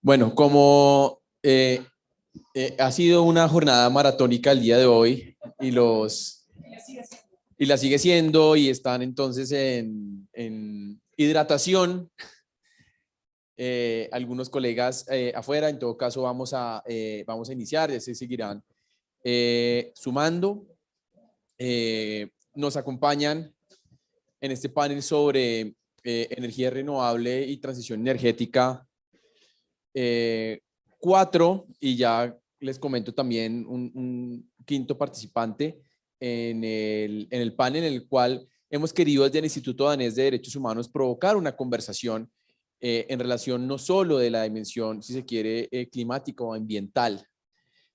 Bueno, como ha sido una jornada maratónica el día de hoy y la sigue siendo y están entonces en hidratación, algunos colegas afuera. En todo caso vamos a iniciar, ya se seguirán sumando. Nos acompañan en este panel sobre energía renovable y transición energética. Cuatro, y ya les comento también un quinto participante en el panel, en el cual hemos querido desde el Instituto Danés de Derechos Humanos provocar una conversación en relación no solo de la dimensión, si se quiere, climática o ambiental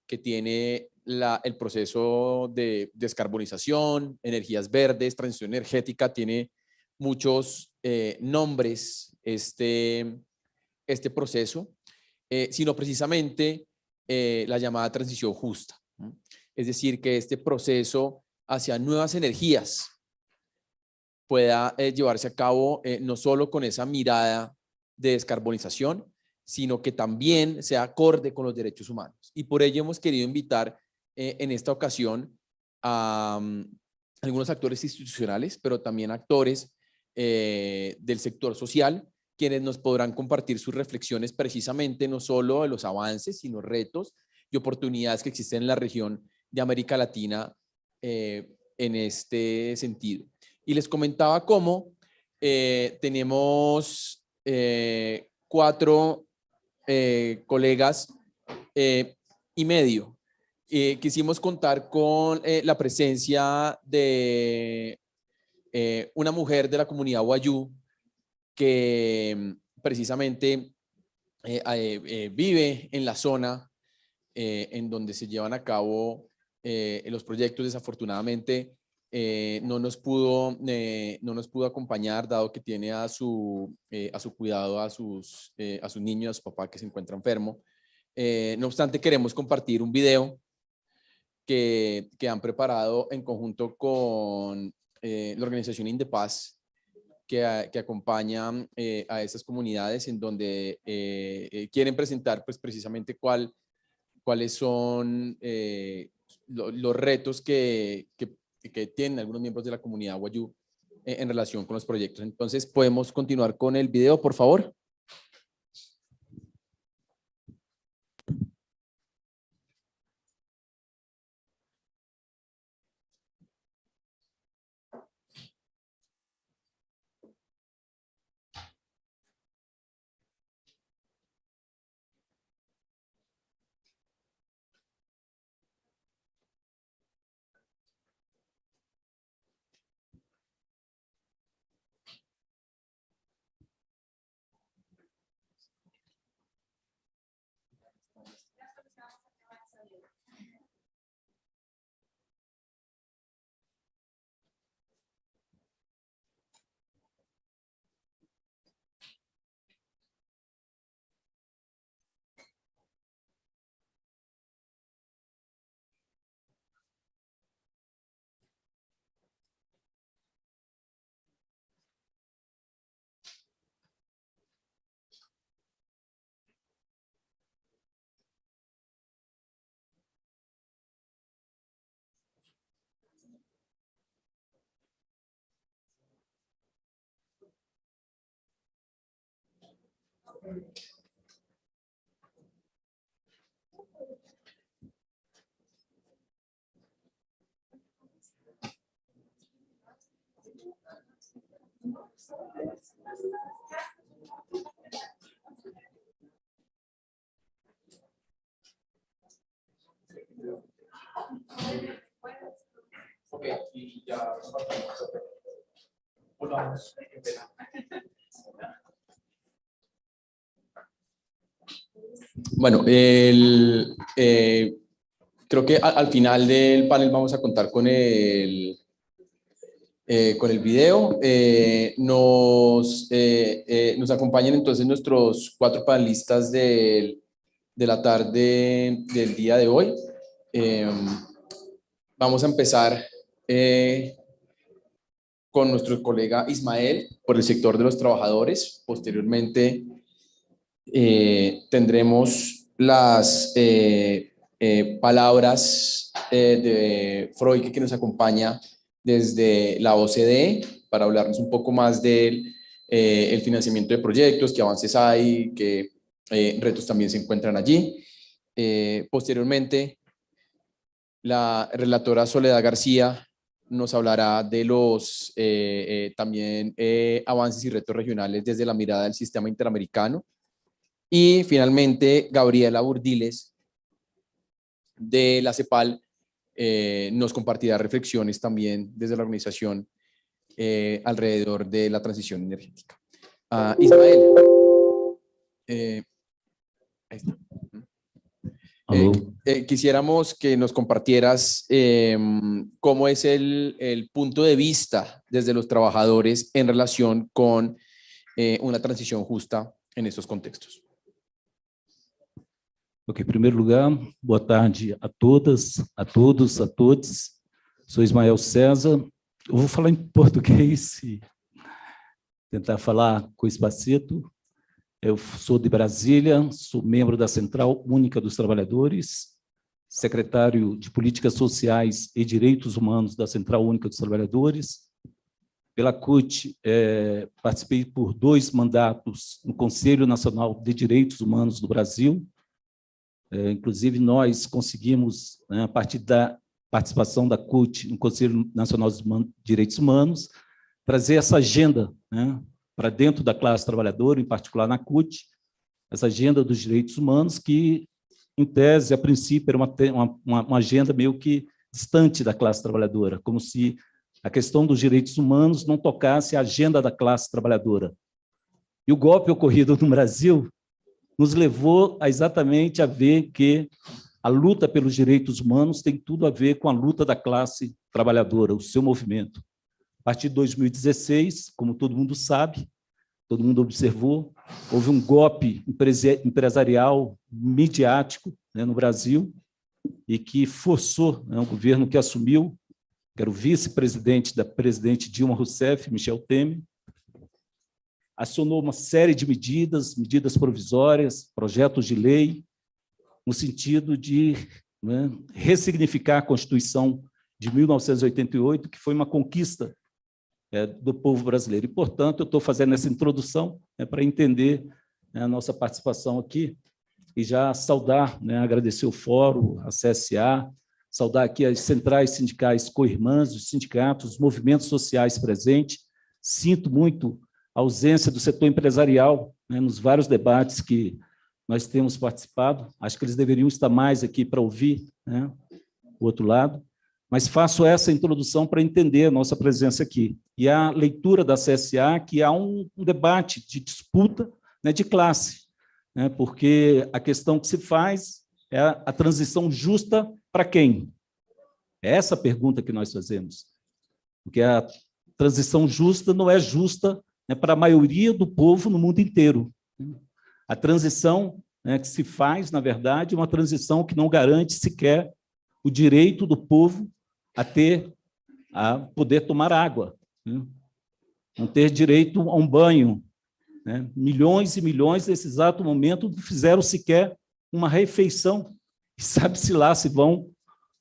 que tiene el proceso de descarbonización, energías verdes, transición energética, tiene muchos nombres este proceso, sino precisamente la llamada transición justa. ¿No? Es decir, que este proceso hacia nuevas energías pueda llevarse a cabo no solo con esa mirada de descarbonización, sino que también sea acorde con los derechos humanos. Y por ello hemos querido invitar en esta ocasión a algunos actores institucionales, pero también actores del sector social, quienes nos podrán compartir sus reflexiones precisamente no solo de los avances, sino retos y oportunidades que existen en la región de América Latina en este sentido. Y les comentaba cómo tenemos cuatro colegas y medio. Quisimos contar con la presencia de una mujer de la comunidad Wayuu que precisamente vive en la zona en donde se llevan a cabo los proyectos. Desafortunadamente no nos pudo acompañar, dado que tiene a su cuidado a sus niños, a su papá que se encuentra enfermo. No obstante, queremos compartir un video que han preparado en conjunto con la organización Indepaz, que acompaña a estas comunidades, en donde quieren presentar pues precisamente cuáles son los retos que tienen algunos miembros de la comunidad Wayuu en relación con los proyectos. Entonces, ¿podemos continuar con el video, por favor? Bueno, creo que al final del panel vamos a contar con el video. Nos acompañan entonces nuestros cuatro panelistas de la tarde del día de hoy. Vamos a empezar con nuestro colega Ismael por el sector de los trabajadores. Posteriormente tendremos las palabras de Freud, que nos acompaña desde la OCDE, para hablarnos un poco más del el financiamiento de proyectos, qué avances hay, qué retos también se encuentran allí. Posteriormente, la relatora Soledad García nos hablará de los también avances y retos regionales desde la mirada del sistema interamericano. Y finalmente, Gabriela Burdiles, de la CEPAL, nos compartirá reflexiones también desde la organización alrededor de la transición energética. Ismael. Ahí está. Quisiéramos que nos compartieras cómo es el punto de vista desde los trabajadores en relación con una transición justa en estos contextos. Ok, em primeiro lugar, boa tarde a todas, a todos, a todos. Sou Ismael César. Eu vou falar em português e tentar falar com espacito. Eu sou de Brasília, sou membro da Central Única dos Trabalhadores, secretário de Políticas Sociais e Direitos Humanos da Central Única dos Trabalhadores. Pela CUT, participei por 2 mandatos no Conselho Nacional de Direitos Humanos do Brasil. Inclusive, nós conseguimos, a partir da participação da CUT no Conselho Nacional de Direitos Humanos, trazer essa agenda, para dentro da classe trabalhadora, em particular na CUT, essa agenda dos direitos humanos, que, em tese, a princípio, era uma agenda meio que distante da classe trabalhadora, como se a questão dos direitos humanos não tocasse a agenda da classe trabalhadora. E o golpe ocorrido no Brasil nos levou exatamente a ver que a luta pelos direitos humanos tem tudo a ver com a luta da classe trabalhadora, o seu movimento. A partir de 2016, como todo mundo sabe, todo mundo observou, houve um golpe empresarial, midiático, no Brasil, e que forçou o governo que assumiu, que era o vice-presidente da presidente Dilma Rousseff, Michel Temer, acionou uma série de medidas provisórias, projetos de lei, no sentido de ressignificar a Constituição de 1988, que foi uma conquista do povo brasileiro. E, portanto, eu estou fazendo essa introdução para entender a nossa participação aqui e já saudar, agradecer o Fórum, a CSA, saudar aqui as centrais sindicais co-irmãs, os sindicatos, os movimentos sociais presentes. Sinto muito a ausência do setor empresarial nos vários debates que nós temos participado. Acho que eles deveriam estar mais aqui para ouvir o outro lado. Mas faço essa introdução para entender a nossa presença aqui. E a leitura da CSA, que há um debate de disputa de classe, porque a questão que se faz é a transição justa para quem? É essa a pergunta que nós fazemos. Porque a transição justa não é justa para a maioria do povo no mundo inteiro. A transição que se faz, na verdade, é uma transição que não garante sequer o direito do povo a poder tomar água, não ter direito a um banho. Milhões e milhões, nesse exato momento, não fizeram sequer uma refeição, e sabe-se lá se vão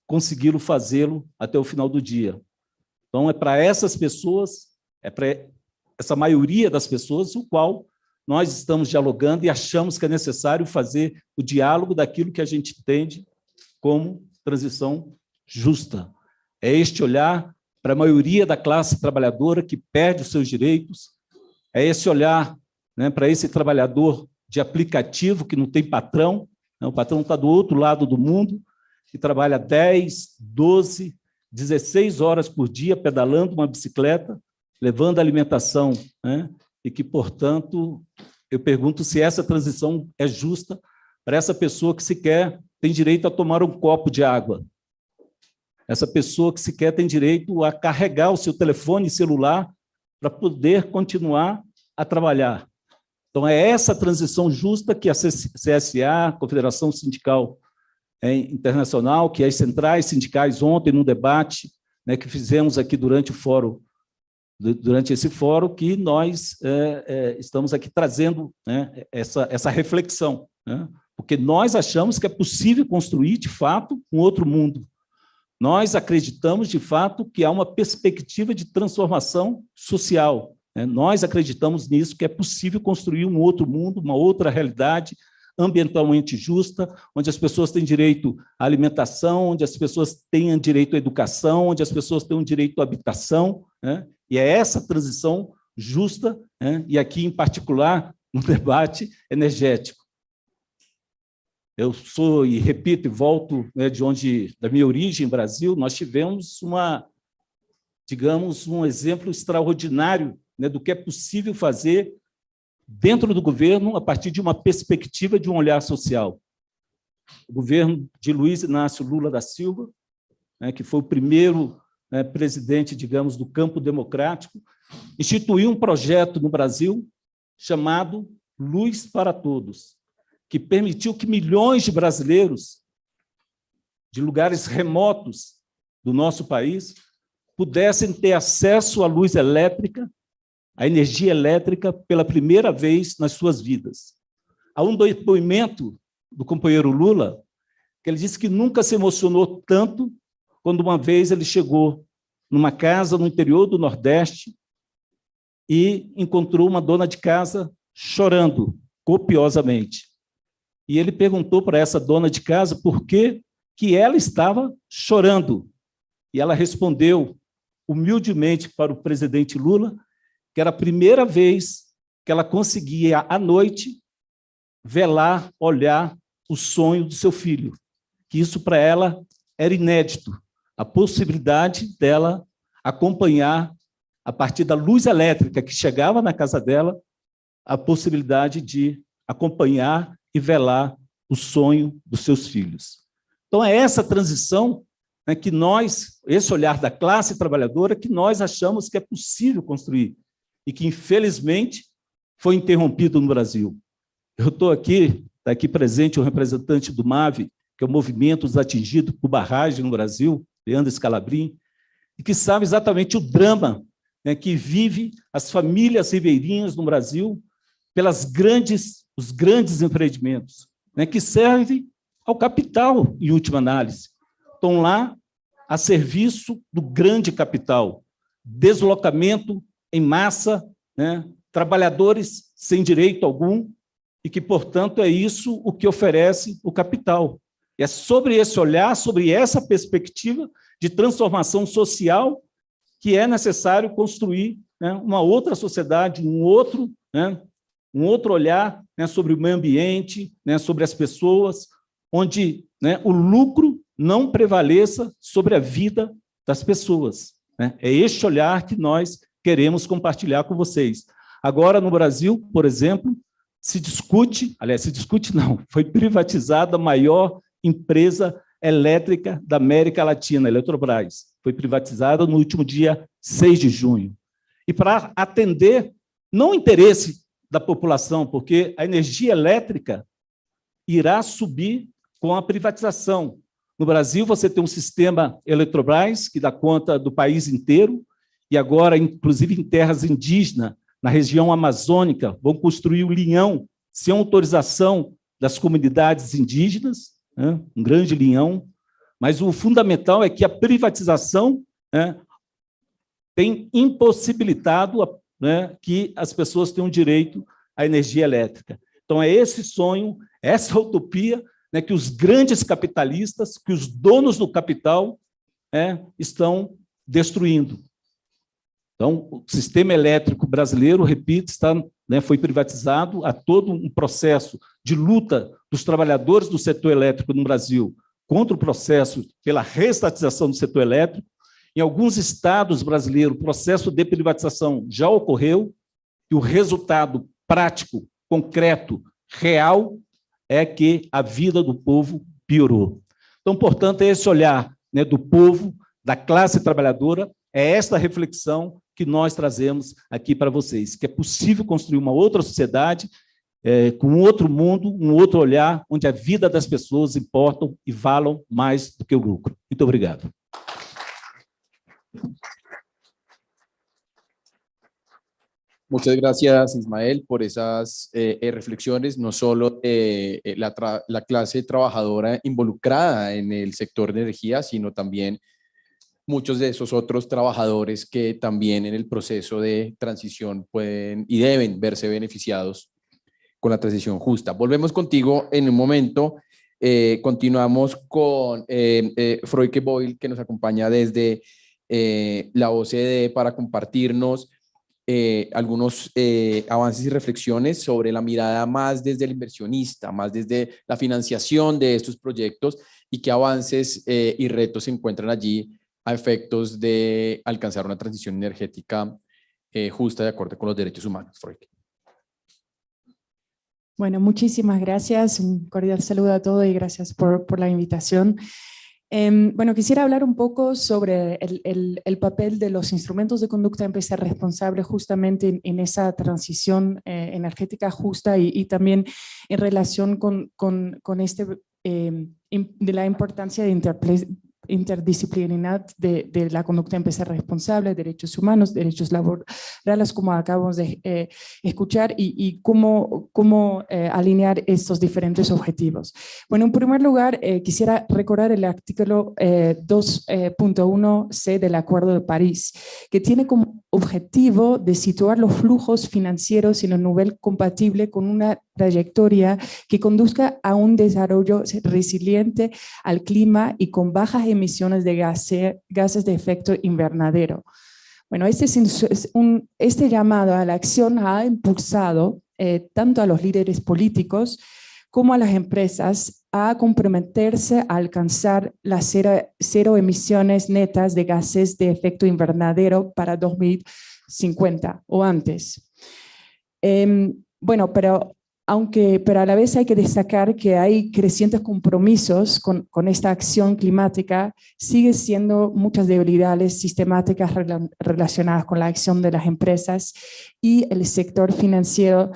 conseguir fazê-lo até o final do dia. Então, é para essas pessoas, é para essa maioria das pessoas, o qual nós estamos dialogando e achamos que é necessário fazer o diálogo daquilo que a gente entende como transição justa. É este olhar para a maioria da classe trabalhadora que perde os seus direitos, é esse olhar para esse trabalhador de aplicativo que não tem patrão, o patrão está do outro lado do mundo, que trabalha 10, 12, 16 horas por dia pedalando uma bicicleta, levando alimentação, e que, portanto, eu pergunto se essa transição é justa para essa pessoa que sequer tem direito a tomar um copo de água. Essa pessoa que sequer tem direito a carregar o seu telefone celular para poder continuar a trabalhar. Então, é essa transição justa que a CSA, a Confederação Sindical Internacional, que as centrais sindicais ontem, num debate que fizemos aqui durante o Fórum durante esse fórum, que nós estamos aqui trazendo, né, essa reflexão, né? Porque nós achamos que é possível construir, de fato, um outro mundo. Nós acreditamos, de fato, que há uma perspectiva de transformação social, né? Nós acreditamos nisso, que é possível construir um outro mundo, uma outra realidade ambientalmente justa, onde as pessoas têm direito à alimentação, onde as pessoas tenham direito à educação, onde as pessoas tenham direito à habitação, né? E é essa transição justa, né? E aqui, em particular, no debate energético. Eu sou, e repito, e volto, né, da minha origem, Brasil, nós tivemos digamos, um exemplo extraordinário, né, do que é possível fazer dentro do governo a partir de uma perspectiva de um olhar social. O governo de Luiz Inácio Lula da Silva, né, que foi o primeiro, né, presidente, digamos, do campo democrático, instituiu um projeto no Brasil chamado Luz para Todos, que permitiu que milhões de brasileiros de lugares remotos do nosso país pudessem ter acesso à luz elétrica, à energia elétrica, pela primeira vez nas suas vidas. Há um depoimento do companheiro Lula, que ele disse que nunca se emocionou tanto quando uma vez ele chegou numa casa no interior do Nordeste e encontrou uma dona de casa chorando copiosamente. E ele perguntou para essa dona de casa por que ela estava chorando. E ela respondeu humildemente para o presidente Lula que era a primeira vez que ela conseguia, à noite, velar, olhar o sonho do seu filho, que isso para ela era inédito, a possibilidade dela acompanhar, a partir da luz elétrica que chegava na casa dela, a possibilidade de acompanhar e velar o sonho dos seus filhos. Então, é essa transição, né, que nós, esse olhar da classe trabalhadora, que nós achamos que é possível construir e que, infelizmente, foi interrompido no Brasil. Eu estou aqui, está aqui presente o representante do MAVE, que é o Movimento dos Atingidos por Barragem no Brasil, Leandro Scalabrin, e que sabe exatamente o drama, né, que vive as famílias ribeirinhas no Brasil pelos grandes empreendimentos, né, que servem ao capital, em última análise. Estão lá a serviço do grande capital, deslocamento em massa, né, trabalhadores sem direito algum, e que, portanto, é isso o que oferece o capital. E é sobre esse olhar, sobre essa perspectiva de transformação social que é necessário construir, né, uma outra sociedade, um outro olhar, né, sobre o meio ambiente, né, sobre as pessoas, onde, né, o lucro não prevaleça sobre a vida das pessoas, né? É este olhar que nós queremos compartilhar com vocês. Agora, no Brasil, por exemplo, foi privatizada a maior empresa elétrica da América Latina, a Eletrobras. Foi privatizada no último dia 6 de junho. E para atender, não o interesse da população, porque a energia elétrica irá subir com a privatização. No Brasil, você tem um sistema Eletrobras que dá conta do país inteiro, e agora, inclusive em terras indígenas, na região amazônica, vão construir o linhão sem autorização das comunidades indígenas, né, um grande linhão, mas o fundamental é que a privatização, né, tem impossibilitado, né, que as pessoas tenham direito à energia elétrica. Então, é esse sonho, essa utopia, né, que os grandes capitalistas, que os donos do capital, estão destruindo. Então, o sistema elétrico brasileiro, repito, foi privatizado, há todo um processo de luta dos trabalhadores do setor elétrico no Brasil contra o processo pela reestatização do setor elétrico. Em alguns estados brasileiros, o processo de privatização já ocorreu e o resultado prático, concreto, real, é que a vida do povo piorou. Então, portanto, é esse olhar, né, do povo, da classe trabalhadora, é esta reflexão que nós trazemos aqui para vocês, que é possível construir uma outra sociedade, com outro mundo, um outro olhar, onde a vida das pessoas importam e valam mais do que o lucro. Muito obrigado. Muchas gracias, Ismael, por esas reflexiones, no solo de la clase trabajadora involucrada en el sector de energía, sino también muchos de esos otros trabajadores que también en el proceso de transición pueden y deben verse beneficiados con la transición justa. Volvemos contigo en un momento. Continuamos con Froike Boyle, que nos acompaña desde la OCDE para compartirnos algunos avances y reflexiones sobre la mirada más desde el inversionista, más desde la financiación de estos proyectos y qué avances y retos se encuentran allí a efectos de alcanzar una transición energética justa de acuerdo con los derechos humanos. Froike. Bueno, muchísimas gracias. Un cordial saludo a todos y gracias por la invitación. Bueno, quisiera hablar un poco sobre el papel de los instrumentos de conducta empresarial responsable justamente en esa transición energética justa y también en relación con este, de la importancia de interdisciplinaridad de la conducta empresarial responsable, derechos humanos, derechos laborales, como acabamos de escuchar, y cómo alinear estos diferentes objetivos. Bueno, en primer lugar, quisiera recordar el artículo 2.1c del Acuerdo de París, que tiene como objetivo de situar los flujos financieros en un nivel compatible con una trayectoria que conduzca a un desarrollo resiliente al clima y con bajas emisiones de gases de efecto invernadero. Bueno, este llamado a la acción ha impulsado tanto a los líderes políticos como a las empresas a comprometerse a alcanzar las cero emisiones netas de gases de efecto invernadero para 2050 o antes. Bueno, pero a la vez hay que destacar que hay crecientes compromisos con esta acción climática, sigue siendo muchas debilidades sistemáticas relacionadas con la acción de las empresas y el sector financiero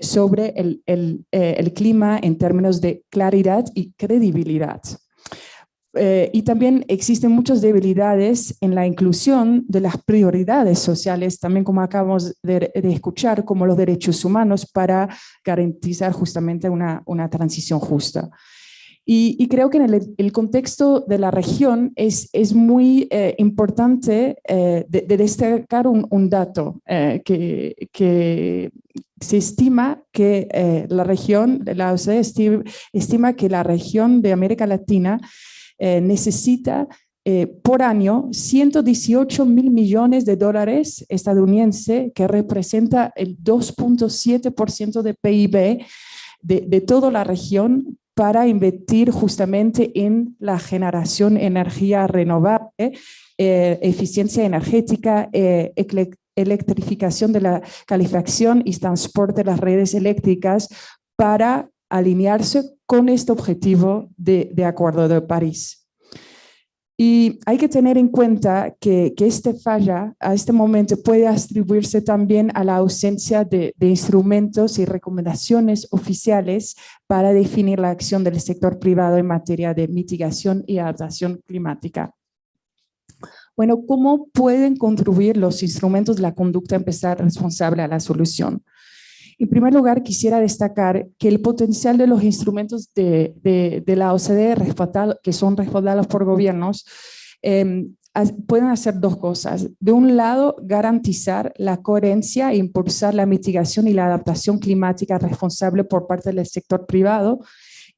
sobre el clima en términos de claridad y credibilidad. Y también existen muchas debilidades en la inclusión de las prioridades sociales, también como acabamos de escuchar, como los derechos humanos para garantizar justamente una transición justa. Y creo que en el contexto de la región es muy importante de destacar un dato que se estima que la región, la OCDE estima que la región de América Latina necesita por año 118 mil millones de dólares estadounidenses, que representa el 2.7% de PIB de toda la región, para invertir justamente en la generación de energía renovable, eficiencia energética, electrificación de la calefacción y transporte de las redes eléctricas para alinearse con este objetivo de Acuerdo de París. Y hay que tener en cuenta que esta falla a este momento puede atribuirse también a la ausencia de instrumentos y recomendaciones oficiales para definir la acción del sector privado en materia de mitigación y adaptación climática. Bueno, ¿cómo pueden contribuir los instrumentos de la conducta empresarial responsable a la solución? En primer lugar, quisiera destacar que el potencial de los instrumentos de la OCDE que son respaldados por gobiernos pueden hacer dos cosas. De un lado, garantizar la coherencia e impulsar la mitigación y la adaptación climática responsable por parte del sector privado,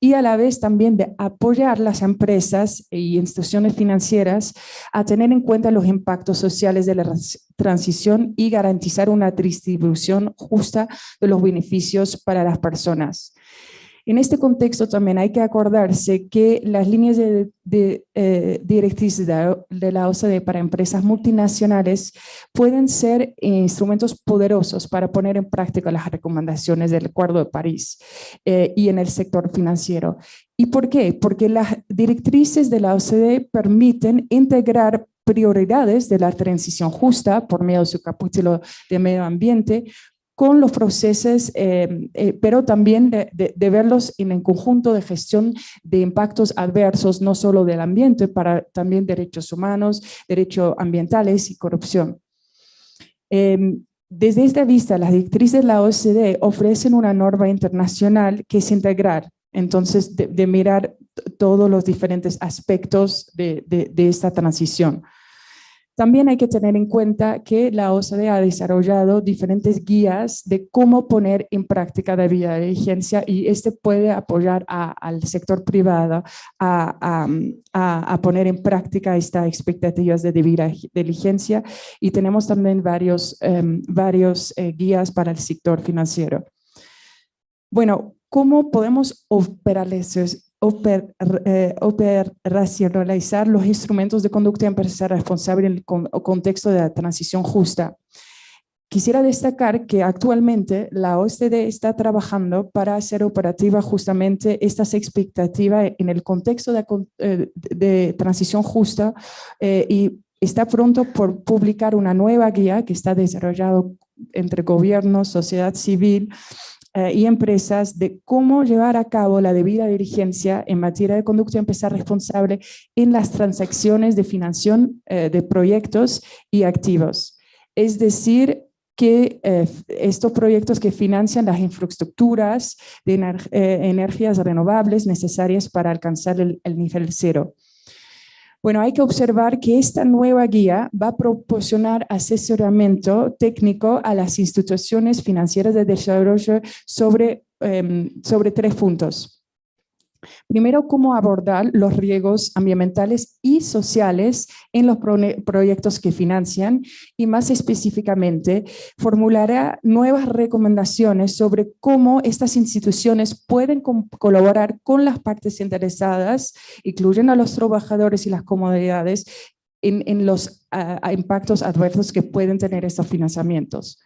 y a la vez también de apoyar las empresas y instituciones financieras a tener en cuenta los impactos sociales de la transición y garantizar una distribución justa de los beneficios para las personas. En este contexto también hay que acordarse que las líneas directrices de la OCDE para empresas multinacionales pueden ser instrumentos poderosos para poner en práctica las recomendaciones del Acuerdo de París y en el sector financiero. ¿Y por qué? Porque las directrices de la OCDE permiten integrar prioridades de la transición justa por medio de su capítulo de medio ambiente con los procesos, pero también de verlos en el conjunto de gestión de impactos adversos, no solo del ambiente, para también derechos humanos, derechos ambientales y corrupción. Desde esta vista, las directrices de la OCDE ofrecen una norma internacional que es integral, entonces de mirar todos los diferentes aspectos de esta transición. También hay que tener en cuenta que la OCDE ha desarrollado diferentes guías de cómo poner en práctica la debida diligencia y este puede apoyar al sector privado a poner en práctica estas expectativas de debida diligencia y tenemos también varios guías para el sector financiero. Bueno, ¿cómo podemos operacionalizar los instrumentos de conducta empresarial responsable en el contexto de la transición justa? Quisiera destacar que actualmente la OCDE está trabajando para hacer operativa justamente estas expectativas en el contexto de transición justa y está pronto por publicar una nueva guía que está desarrollada entre gobiernos, sociedad civil, y empresas de cómo llevar a cabo la debida diligencia en materia de conducta empresarial responsable en las transacciones de financiación de proyectos y activos. Es decir, que estos proyectos que financian las infraestructuras de energías renovables necesarias para alcanzar el nivel cero. Bueno, hay que observar que esta nueva guía va a proporcionar asesoramiento técnico a las instituciones financieras de desarrollo sobre 3 puntos. Primero, cómo abordar los riesgos ambientales y sociales en los proyectos que financian y más específicamente formulará nuevas recomendaciones sobre cómo estas instituciones pueden colaborar con las partes interesadas, incluyendo a los trabajadores y las comunidades, en los impactos adversos que pueden tener estos financiamientos.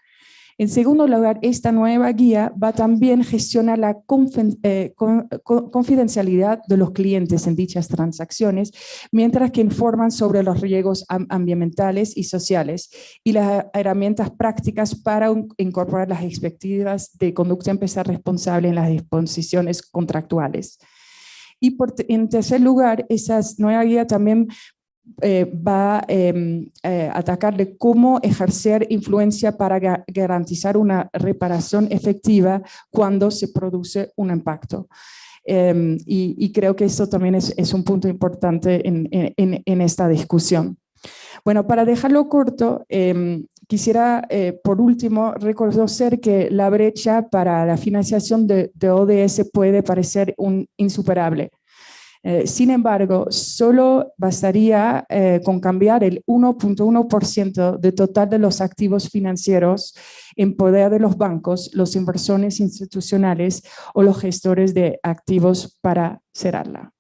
En segundo lugar, esta nueva guía va también a gestionar la confidencialidad de los clientes en dichas transacciones, mientras que informan sobre los riesgos ambientales y sociales y las herramientas prácticas para incorporar las expectativas de conducta empresarial responsable en las disposiciones contractuales. Y en tercer lugar, esa nueva guía también va a atacar de cómo ejercer influencia para garantizar una reparación efectiva cuando se produce un impacto. Y creo que eso también es un punto importante en esta discusión. Bueno, para dejarlo corto, quisiera por último reconocer que la brecha para la financiación de ODS puede parecer insuperable. Sin embargo, solo bastaría con cambiar el 1.1% de total de los activos financieros en poder de los bancos, los inversores institucionales o los gestores de activos para cerrarla.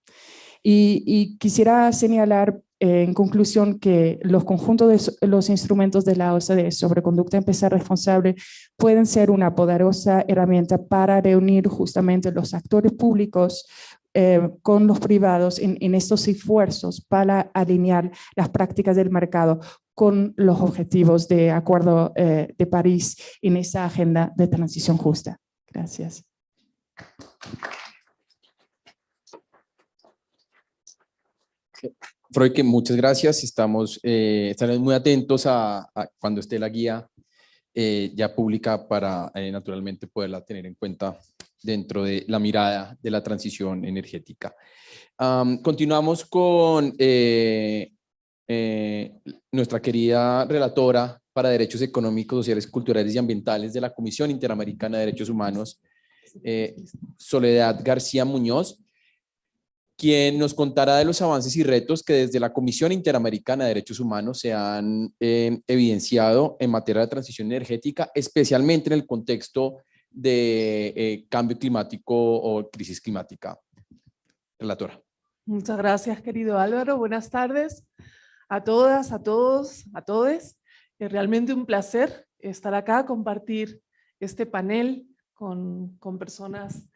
Y quisiera señalar en conclusión que los conjuntos de los instrumentos de la OCDE sobre conducta empresarial responsable pueden ser una poderosa herramienta para reunir justamente los actores públicos con los privados en estos esfuerzos para alinear las prácticas del mercado con los objetivos de Acuerdo de París en esa agenda de transición justa. Gracias. Freudke, muchas gracias. Estaremos muy atentos a cuando esté la guía ya pública para naturalmente poderla tener en cuenta dentro de la mirada de la transición energética. Continuamos con nuestra querida relatora para Derechos Económicos, Sociales, Culturales y Ambientales de la Comisión Interamericana de Derechos Humanos, Soledad García Muñoz, quien nos contará de los avances y retos que desde la Comisión Interamericana de Derechos Humanos se han evidenciado en materia de transición energética, especialmente en el contexto de cambio climático o crisis climática. Relatora. Muchas gracias, querido Álvaro. Buenas tardes a todas, a todos, a todes. Es realmente un placer estar acá, compartir este panel con personas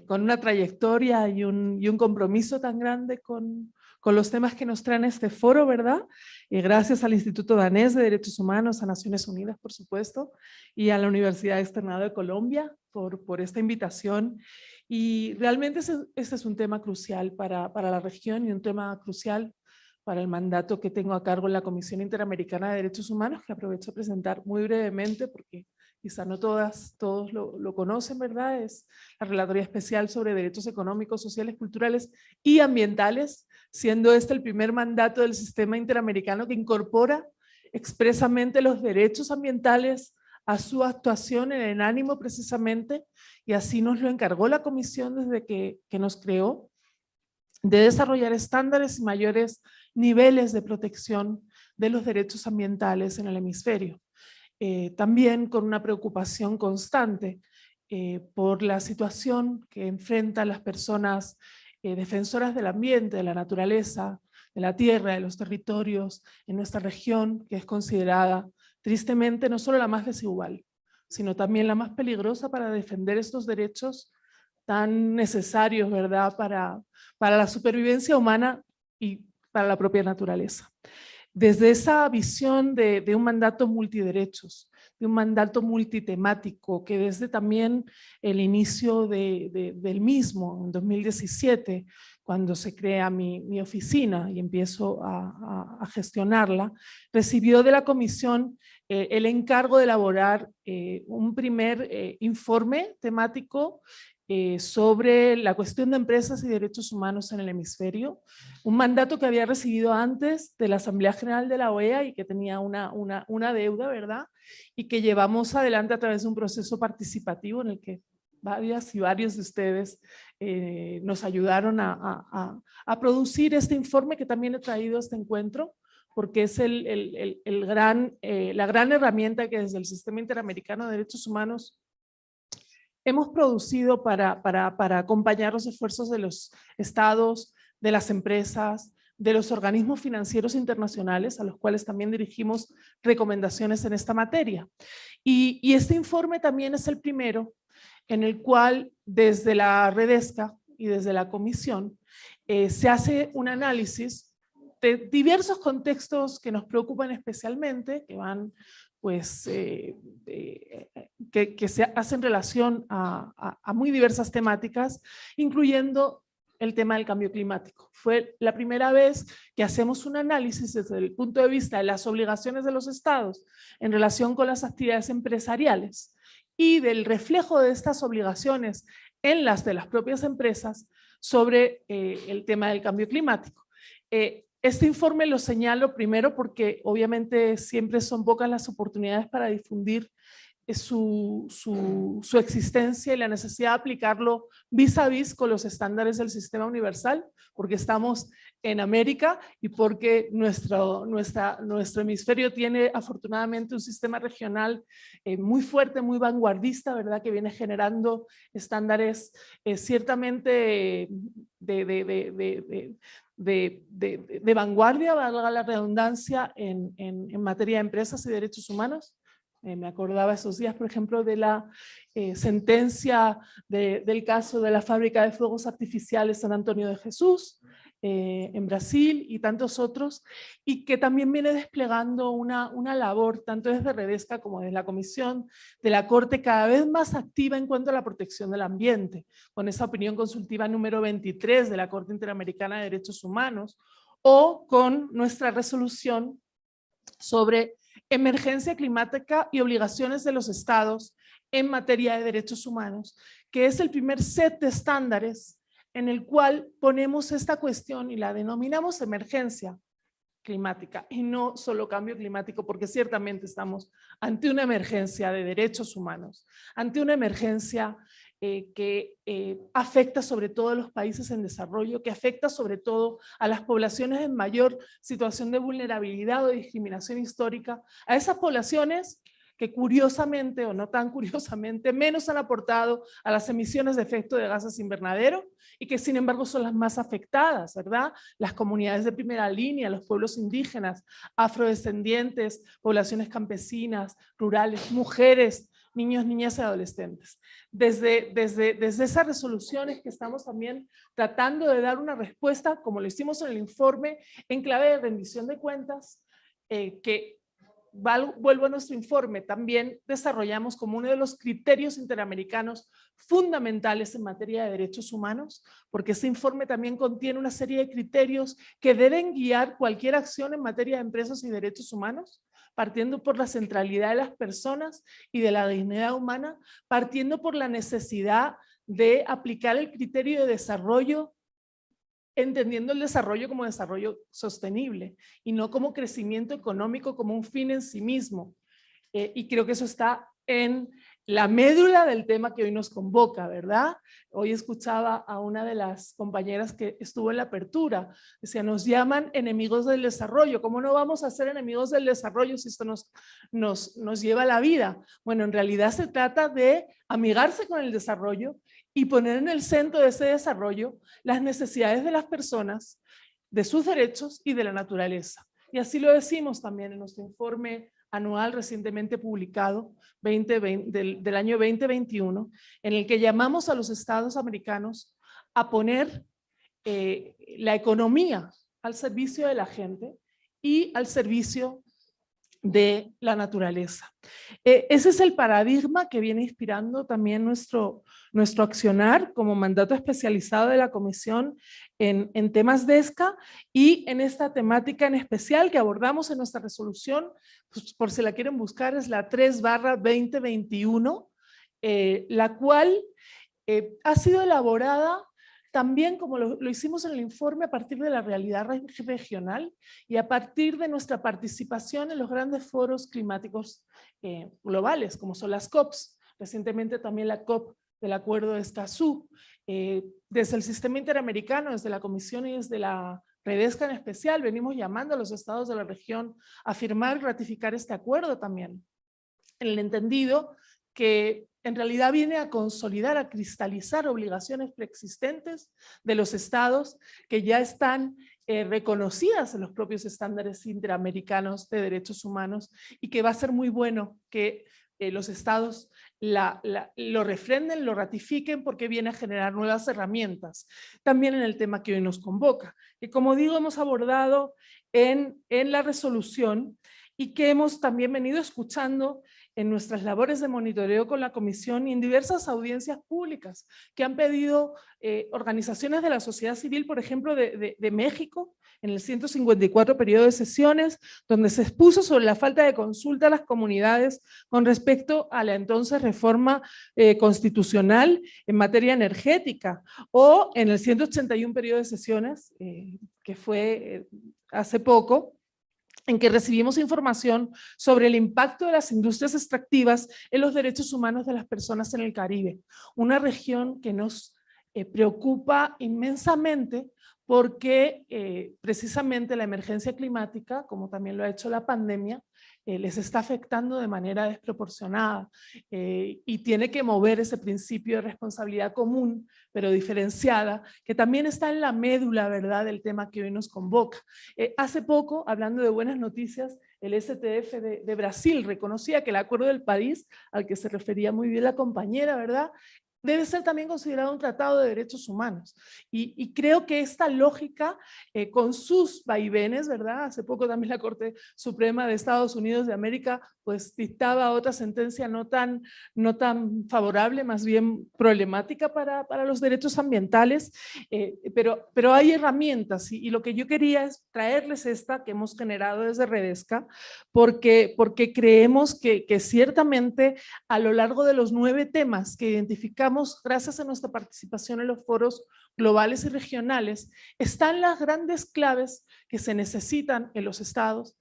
con una trayectoria y un compromiso tan grande con los temas que nos traen este foro, ¿verdad? Gracias al Instituto Danés de Derechos Humanos, a Naciones Unidas, por supuesto, y a la Universidad Externado de Colombia por esta invitación. Y realmente este es un tema crucial para la región y un tema crucial para el mandato que tengo a cargo en la Comisión Interamericana de Derechos Humanos, que aprovecho a presentar muy brevemente porque quizá no todos lo conocen, ¿verdad? Es la Relatoría Especial sobre Derechos Económicos, Sociales, Culturales y Ambientales, siendo este el primer mandato del sistema interamericano que incorpora expresamente los derechos ambientales a su actuación en el ánimo precisamente, y así nos lo encargó la Comisión desde que nos creó, de desarrollar estándares y mayores niveles de protección de los derechos ambientales en el hemisferio. También con una preocupación constante por la situación que enfrentan las personas defensoras del ambiente, de la naturaleza, de la tierra, de los territorios en nuestra región, que es considerada tristemente no solo la más desigual, sino también la más peligrosa para defender estos derechos tan necesarios, ¿verdad?, para la supervivencia humana y para la propia naturaleza. Desde esa visión de un mandato multiderechos, de un mandato multitemático, que desde también el inicio del mismo, en 2017, cuando se crea mi oficina y empiezo a gestionarla, recibió de la Comisión el encargo de elaborar un primer informe temático sobre la cuestión de empresas y derechos humanos en el hemisferio, un mandato que había recibido antes de la Asamblea General de la OEA y que tenía una deuda, ¿verdad? Y que llevamos adelante a través de un proceso participativo en el que varias y varios de ustedes nos ayudaron a producir este informe que también he traído a este encuentro, porque es la gran herramienta que desde el Sistema Interamericano de Derechos Humanos hemos producido para acompañar los esfuerzos de los estados, de las empresas, de los organismos financieros internacionales, a los cuales también dirigimos recomendaciones en esta materia. Y este informe también es el primero en el cual desde la Redesca y desde la Comisión se hace un análisis de diversos contextos que nos preocupan especialmente, que van pues que se hacen relación a muy diversas temáticas, incluyendo el tema del cambio climático. Fue la primera vez que hacemos un análisis desde el punto de vista de las obligaciones de los estados en relación con las actividades empresariales y del reflejo de estas obligaciones en las de las propias empresas sobre el tema del cambio climático. Este informe lo señalo primero porque obviamente siempre son pocas las oportunidades para difundir su existencia y la necesidad de aplicarlo vis a vis con los estándares del sistema universal, porque estamos en América y porque nuestro hemisferio tiene afortunadamente un sistema regional muy fuerte, muy vanguardista, ¿verdad?, que viene generando estándares ciertamente de vanguardia, valga la redundancia, en materia de empresas y derechos humanos. Me acordaba esos días, por ejemplo, de la sentencia del caso de la fábrica de fuegos artificiales San Antonio de Jesús, en Brasil y tantos otros, y que también viene desplegando una labor, tanto desde Redesca como desde la Comisión de la Corte, cada vez más activa en cuanto a la protección del ambiente, con esa opinión consultiva número 23 de la Corte Interamericana de Derechos Humanos, o con nuestra resolución sobre emergencia climática y obligaciones de los estados en materia de derechos humanos, que es el primer set de estándares en el cual ponemos esta cuestión y la denominamos emergencia climática y no solo cambio climático, porque ciertamente estamos ante una emergencia de derechos humanos, ante una emergencia que afecta sobre todo a los países en desarrollo, que afecta sobre todo a las poblaciones en mayor situación de vulnerabilidad o de discriminación histórica, a esas poblaciones que curiosamente o no tan curiosamente menos han aportado a las emisiones de efecto de gases invernadero y que sin embargo son las más afectadas, ¿verdad? Las comunidades de primera línea, los pueblos indígenas, afrodescendientes, poblaciones campesinas, rurales, mujeres, niños, niñas y adolescentes. Desde esas resoluciones que estamos también tratando de dar una respuesta, como lo hicimos en el informe, en clave de rendición de cuentas, que vuelvo a nuestro informe, también desarrollamos como uno de los criterios interamericanos fundamentales en materia de derechos humanos, porque ese informe también contiene una serie de criterios que deben guiar cualquier acción en materia de empresas y derechos humanos, partiendo por la centralidad de las personas y de la dignidad humana, partiendo por la necesidad de aplicar el criterio de desarrollo, entendiendo el desarrollo como desarrollo sostenible y no como crecimiento económico como un fin en sí mismo. Y creo que eso está en la médula del tema que hoy nos convoca, ¿verdad? Hoy escuchaba a una de las compañeras que estuvo en la apertura, decía, nos llaman enemigos del desarrollo. ¿Cómo no vamos a ser enemigos del desarrollo si esto nos lleva a la vida? Bueno, en realidad se trata de amigarse con el desarrollo y poner en el centro de ese desarrollo las necesidades de las personas, de sus derechos y de la naturaleza. Y así lo decimos también en nuestro informe anual recientemente publicado del año 2021, en el que llamamos a los estados americanos a poner la economía al servicio de la gente y al servicio de la naturaleza. Ese es el paradigma que viene inspirando también nuestro accionar como mandato especializado de la Comisión en temas de ESCA y en esta temática en especial que abordamos en nuestra resolución, pues por si la quieren buscar, es la 3/2021, la cual ha sido elaborada también, como lo hicimos en el informe, a partir de la realidad regional y a partir de nuestra participación en los grandes foros climáticos globales, como son las COPs, recientemente también la COP del Acuerdo de Escazú, desde el sistema interamericano, desde la Comisión y desde la Redesca en especial, venimos llamando a los estados de la región a firmar y ratificar este acuerdo también, en el entendido que en realidad viene a consolidar, a cristalizar obligaciones preexistentes de los estados que ya están reconocidas en los propios estándares interamericanos de derechos humanos y que va a ser muy bueno que los estados lo refrenden, lo ratifiquen porque viene a generar nuevas herramientas. También en el tema que hoy nos convoca, que como digo hemos abordado en la resolución y que hemos también venido escuchando en nuestras labores de monitoreo con la Comisión y en diversas audiencias públicas que han pedido organizaciones de la sociedad civil, por ejemplo, de México, en el 154 periodo de sesiones, donde se expuso sobre la falta de consulta a las comunidades con respecto a la entonces reforma constitucional en materia energética, o en el 181 periodo de sesiones, que fue hace poco, en que recibimos información sobre el impacto de las industrias extractivas en los derechos humanos de las personas en el Caribe, una región que nos preocupa inmensamente porque precisamente la emergencia climática, como también lo ha hecho la pandemia, les está afectando de manera desproporcionada y tiene que mover ese principio de responsabilidad común, pero diferenciada, que también está en la médula, ¿verdad?, del tema que hoy nos convoca. Hace poco, hablando de buenas noticias, el STF de Brasil reconocía que el Acuerdo del París, al que se refería muy bien la compañera, ¿verdad?, debe ser también considerado un tratado de derechos humanos. Y creo que esta lógica, con sus vaivenes, ¿verdad? Hace poco también la Corte Suprema de Estados Unidos de América pues dictaba otra sentencia no tan favorable, más bien problemática para los derechos ambientales, pero hay herramientas y lo que yo quería es traerles esta que hemos generado desde Redesca, porque creemos que ciertamente a lo largo de los 9 temas que identificamos gracias a nuestra participación en los foros globales y regionales, están las grandes claves que se necesitan en los estados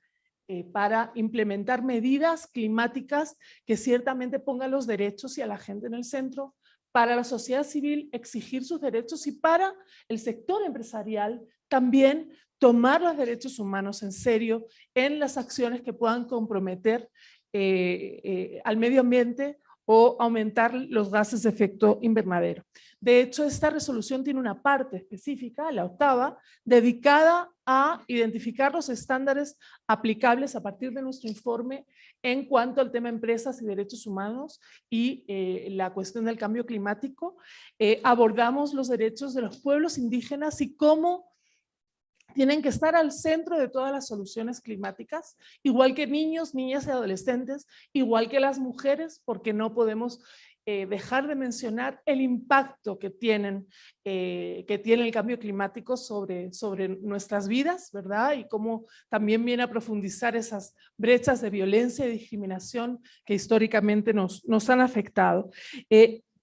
para implementar medidas climáticas que ciertamente pongan los derechos y a la gente en el centro, para la sociedad civil exigir sus derechos y para el sector empresarial también tomar los derechos humanos en serio en las acciones que puedan comprometer al medio ambiente o aumentar los gases de efecto invernadero. De hecho, esta resolución tiene una parte específica, la 8ª, dedicada a identificar los estándares aplicables a partir de nuestro informe en cuanto al tema empresas y derechos humanos y la cuestión del cambio climático. Abordamos los derechos de los pueblos indígenas y cómo tienen que estar al centro de todas las soluciones climáticas, igual que niños, niñas y adolescentes, igual que las mujeres, porque no podemos dejar de mencionar el impacto que tiene el cambio climático sobre nuestras vidas, ¿verdad? Y cómo también viene a profundizar esas brechas de violencia y discriminación que históricamente nos han afectado.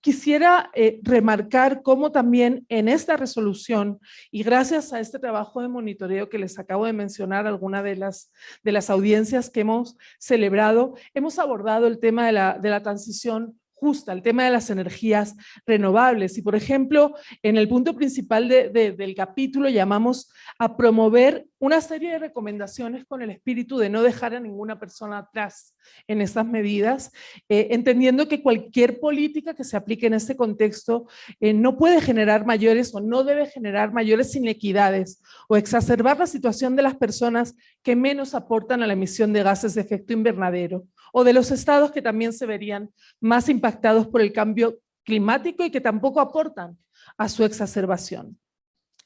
Quisiera remarcar cómo también en esta resolución, y gracias a este trabajo de monitoreo que les acabo de mencionar, algunas de las audiencias que hemos celebrado, hemos abordado el tema de la transición justa, el tema de las energías renovables. Y, por ejemplo, en el punto principal del capítulo llamamos a promover una serie de recomendaciones con el espíritu de no dejar a ninguna persona atrás en estas medidas, entendiendo que cualquier política que se aplique en este contexto no puede generar mayores o no debe generar mayores inequidades o exacerbar la situación de las personas que menos aportan a la emisión de gases de efecto invernadero, o de los estados que también se verían más impactados por el cambio climático y que tampoco aportan a su exacerbación.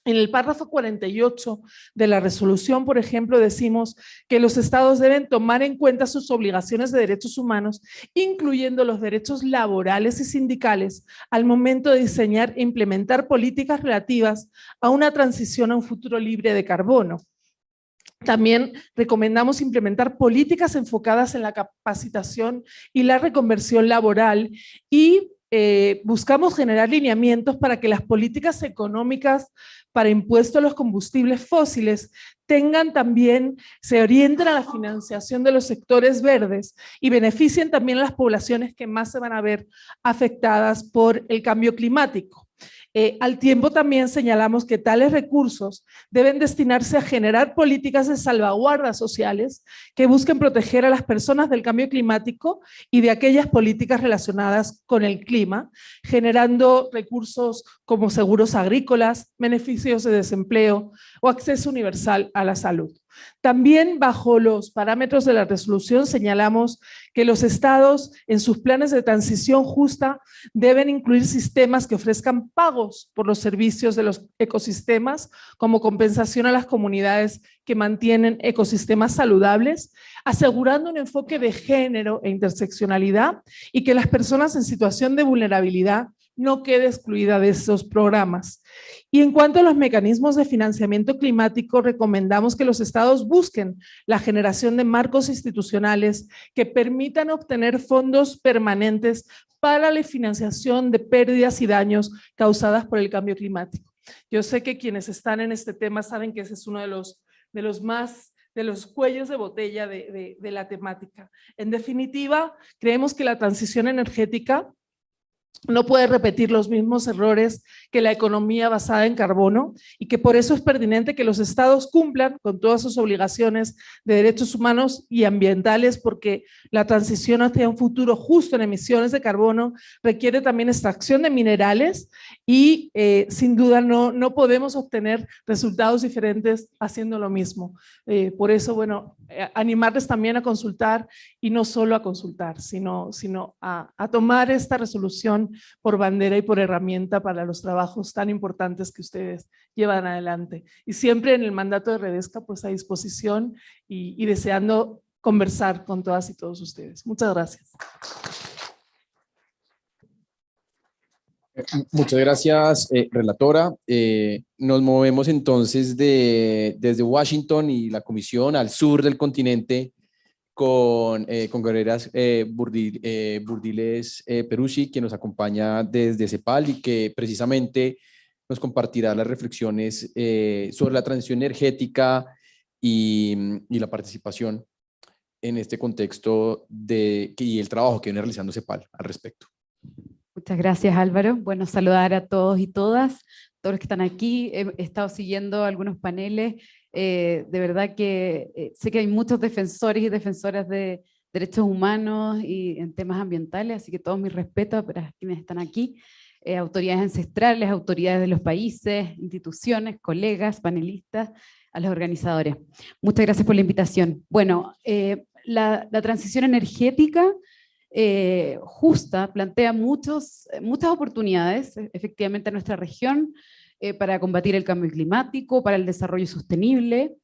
En el párrafo 48 de la resolución, por ejemplo, decimos que los estados deben tomar en cuenta sus obligaciones de derechos humanos, incluyendo los derechos laborales y sindicales, al momento de diseñar e implementar políticas relativas a una transición a un futuro libre de carbono. También recomendamos implementar políticas enfocadas en la capacitación y la reconversión laboral y buscamos generar lineamientos para que las políticas económicas para impuesto a los combustibles fósiles se orienten a la financiación de los sectores verdes y beneficien también a las poblaciones que más se van a ver afectadas por el cambio climático. Al tiempo también señalamos que tales recursos deben destinarse a generar políticas de salvaguardas sociales que busquen proteger a las personas del cambio climático y de aquellas políticas relacionadas con el clima, generando recursos como seguros agrícolas, beneficios de desempleo o acceso universal a la salud. También bajo los parámetros de la resolución señalamos que los estados en sus planes de transición justa deben incluir sistemas que ofrezcan pagos por los servicios de los ecosistemas como compensación a las comunidades que mantienen ecosistemas saludables, asegurando un enfoque de género e interseccionalidad y que las personas en situación de vulnerabilidad no quede excluida de esos programas. Y en cuanto a los mecanismos de financiamiento climático, recomendamos que los estados busquen la generación de marcos institucionales que permitan obtener fondos permanentes para la financiación de pérdidas y daños causadas por el cambio climático. Yo sé que quienes están en este tema saben que ese es uno de los cuellos de botella de la temática. En definitiva, creemos que la transición energética no puede repetir los mismos errores que la economía basada en carbono y que por eso es pertinente que los estados cumplan con todas sus obligaciones de derechos humanos y ambientales, porque la transición hacia un futuro justo en emisiones de carbono requiere también extracción de minerales y sin duda no podemos obtener resultados diferentes haciendo lo mismo. Por eso, bueno, animarles también a consultar y no solo a consultar, sino a tomar esta resolución por bandera y por herramienta para los trabajos tan importantes que ustedes llevan adelante. Y siempre en el mandato de Redesca, pues a disposición y deseando conversar con todas y todos ustedes. Muchas gracias. Muchas gracias, relatora. Nos movemos entonces desde Washington y la comisión al sur del continente con Guerreras Burdiles Perucci, que nos acompaña desde CEPAL y que precisamente nos compartirá las reflexiones sobre la transición energética y la participación en este contexto y el trabajo que viene realizando CEPAL al respecto. Muchas gracias, Álvaro. Bueno, saludar a todos y todas, todos los que están aquí. He estado siguiendo algunos paneles. De verdad que sé que hay muchos defensores y defensoras de derechos humanos y en temas ambientales, así que todos mis respetos para quienes están aquí. Autoridades ancestrales, autoridades de los países, instituciones, colegas, panelistas, a los organizadores. Muchas gracias por la invitación. Bueno, la transición energética justa plantea muchas oportunidades, efectivamente, en nuestra región, para combatir el cambio climático, para el desarrollo sostenible,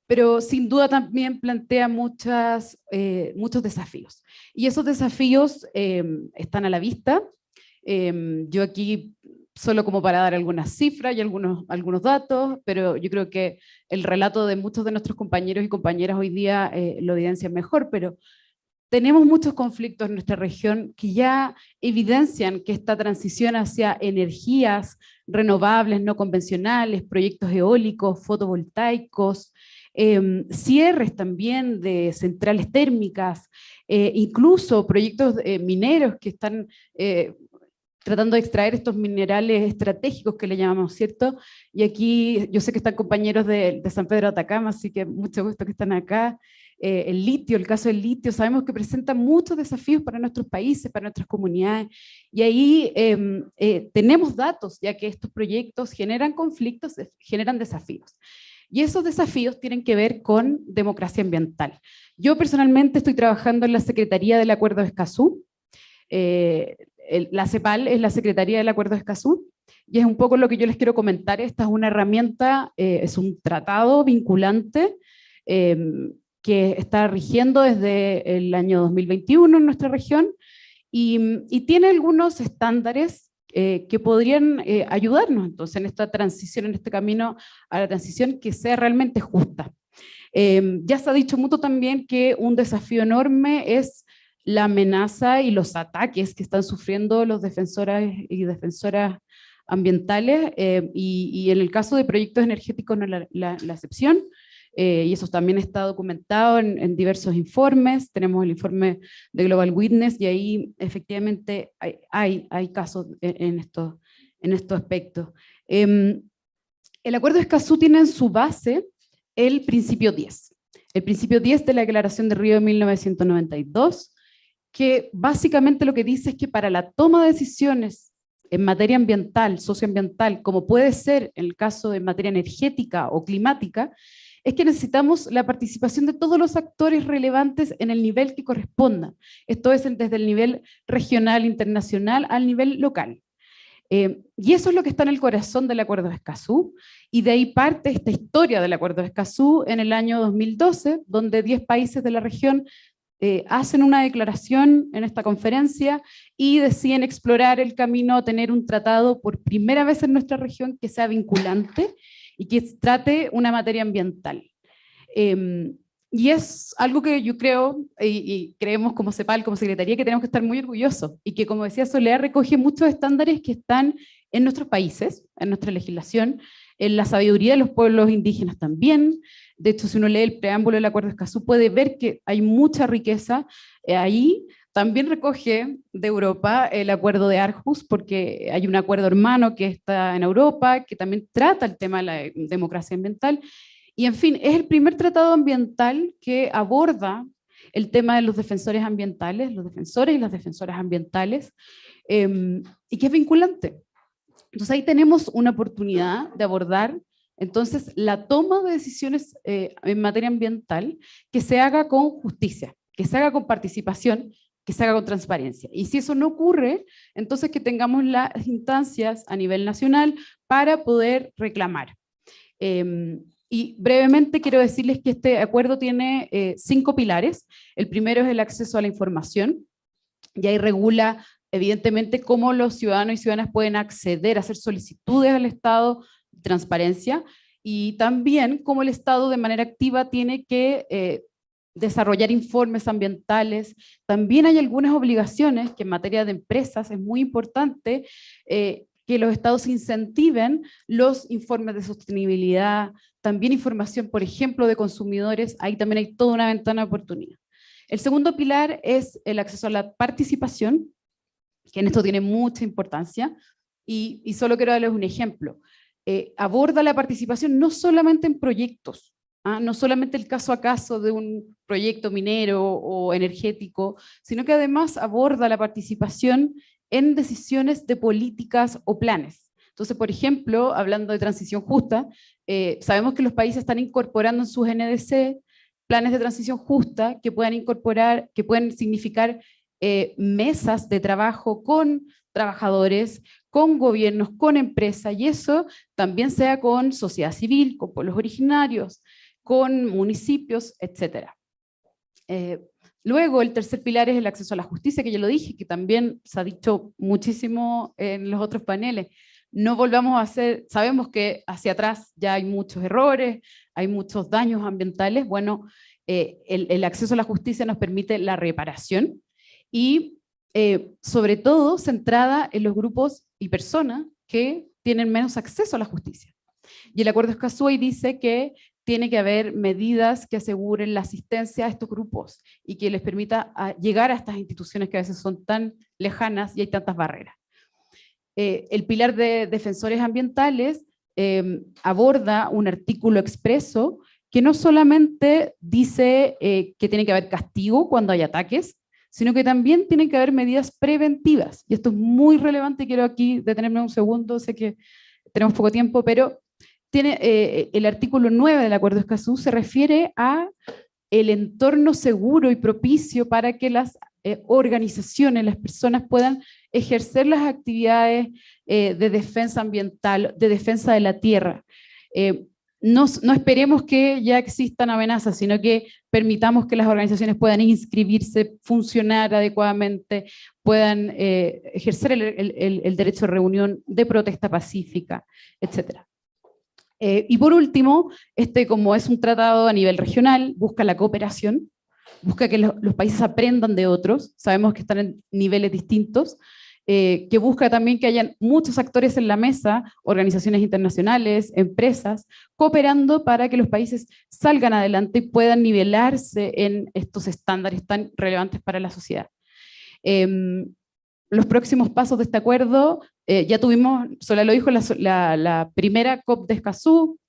pero sin duda también plantea muchos desafíos. Y esos desafíos están a la vista. Yo aquí, solo como para dar algunas cifras y algunos datos, pero yo creo que el relato de muchos de nuestros compañeros y compañeras hoy día lo evidencia mejor, pero tenemos muchos conflictos en nuestra región que ya evidencian que esta transición hacia energías renovables, no convencionales, proyectos eólicos, fotovoltaicos, cierres también de centrales térmicas, incluso proyectos mineros que están tratando de extraer estos minerales estratégicos que le llamamos, ¿cierto? Y aquí yo sé que están compañeros de San Pedro de Atacama, así que mucho gusto que están acá. El litio, el caso del litio, sabemos que presenta muchos desafíos para nuestros países, para nuestras comunidades, y ahí tenemos datos, ya que estos proyectos generan conflictos, generan desafíos. Y esos desafíos tienen que ver con democracia ambiental. Yo personalmente estoy trabajando en la Secretaría del Acuerdo de Escazú. La CEPAL es la Secretaría del Acuerdo de Escazú, y es un poco lo que yo les quiero comentar. Esta es una herramienta, es un tratado vinculante que está rigiendo desde el año 2021 en nuestra región, y tiene algunos estándares que podrían ayudarnos entonces en esta transición, en este camino a la transición que sea realmente justa. Ya se ha dicho mucho también que un desafío enorme es la amenaza y los ataques que están sufriendo los defensoras y defensoras ambientales, y en el caso de proyectos energéticos no es la excepción, y eso también está documentado en diversos informes. Tenemos el informe de Global Witness, y ahí efectivamente hay casos en estos aspectos. El Acuerdo de Escazú tiene en su base el principio 10. El principio 10 de la Declaración de Río de 1992, que básicamente lo que dice es que para la toma de decisiones en materia ambiental, socioambiental, como puede ser en el caso de materia energética o climática, es que necesitamos la participación de todos los actores relevantes en el nivel que corresponda. Esto es desde el nivel regional, internacional, al nivel local. Y eso es lo que está en el corazón del Acuerdo de Escazú, y de ahí parte esta historia del Acuerdo de Escazú en el año 2012, donde 10 países de la región hacen una declaración en esta conferencia y deciden explorar el camino a tener un tratado por primera vez en nuestra región que sea vinculante y que trate una materia ambiental. Y es algo que yo creo, y creemos como CEPAL, como Secretaría, que tenemos que estar muy orgullosos, y que, como decía Soledad, recoge muchos estándares que están en nuestros países, en nuestra legislación, en la sabiduría de los pueblos indígenas también. De hecho, si uno lee el preámbulo del Acuerdo de Escazú, puede ver que hay mucha riqueza ahí. También recoge de Europa el Acuerdo de Aarhus, porque hay un acuerdo hermano que está en Europa, que también trata el tema de la democracia ambiental. Y en fin, es el primer tratado ambiental que aborda el tema de los defensores ambientales, los defensores y las defensoras ambientales, y que es vinculante. Entonces ahí tenemos una oportunidad de abordar entonces la toma de decisiones en materia ambiental que se haga con justicia, que se haga con participación, que se haga con transparencia. Y si eso no ocurre, entonces que tengamos las instancias a nivel nacional para poder reclamar. Y brevemente quiero decirles que este acuerdo tiene 5 pilares. El primero es el acceso a la información, y ahí regula evidentemente cómo los ciudadanos y ciudadanas pueden acceder a hacer solicitudes al Estado, transparencia, y también cómo el Estado de manera activa tiene que desarrollar informes ambientales. También hay algunas obligaciones que en materia de empresas es muy importante que los estados incentiven los informes de sostenibilidad, también información, por ejemplo, de consumidores. Ahí también hay toda una ventana de oportunidad. El segundo pilar es el acceso a la participación, que en esto tiene mucha importancia, y solo quiero darles un ejemplo. Aborda la participación no solamente en proyectos, no solamente el caso a caso de un proyecto minero o energético, sino que además aborda la participación en decisiones de políticas o planes. Entonces, por ejemplo, hablando de transición justa, sabemos que los países están incorporando en sus NDC planes de transición justa que puedan incorporar, que pueden significar mesas de trabajo con trabajadores, con gobiernos, con empresas, y eso también sea con sociedad civil, con pueblos originarios, con municipios, etc. Luego, el tercer pilar es el acceso a la justicia, que ya lo dije, que también se ha dicho muchísimo en los otros paneles. No volvamos a hacer, sabemos que hacia atrás ya hay muchos errores, hay muchos daños ambientales. Bueno, el acceso a la justicia nos permite la reparación y sobre todo centrada en los grupos y personas que tienen menos acceso a la justicia. Y el Acuerdo Escazú ahí dice que tiene que haber medidas que aseguren la asistencia a estos grupos y que les permita llegar a estas instituciones que a veces son tan lejanas y hay tantas barreras. El pilar de defensores ambientales aborda un artículo expreso que no solamente dice que tiene que haber castigo cuando hay ataques, sino que también tienen que haber medidas preventivas. Y esto es muy relevante, quiero aquí detenerme un segundo, sé que tenemos poco tiempo, pero tiene, el artículo 9 del Acuerdo Escazú se refiere a el entorno seguro y propicio para que las organizaciones, las personas puedan ejercer las actividades de defensa ambiental, de defensa de la tierra. No esperemos que ya existan amenazas, sino que permitamos que las organizaciones puedan inscribirse, funcionar adecuadamente, puedan ejercer el derecho de reunión, de protesta pacífica, etc. Y por último, como es un tratado a nivel regional, busca la cooperación, busca que los países aprendan de otros, sabemos que están en niveles distintos, que busca también que hayan muchos actores en la mesa, organizaciones internacionales, empresas, cooperando para que los países salgan adelante y puedan nivelarse en estos estándares tan relevantes para la sociedad. Los próximos pasos de este acuerdo, ya tuvimos, Sola lo dijo, la primera COP de Escazú,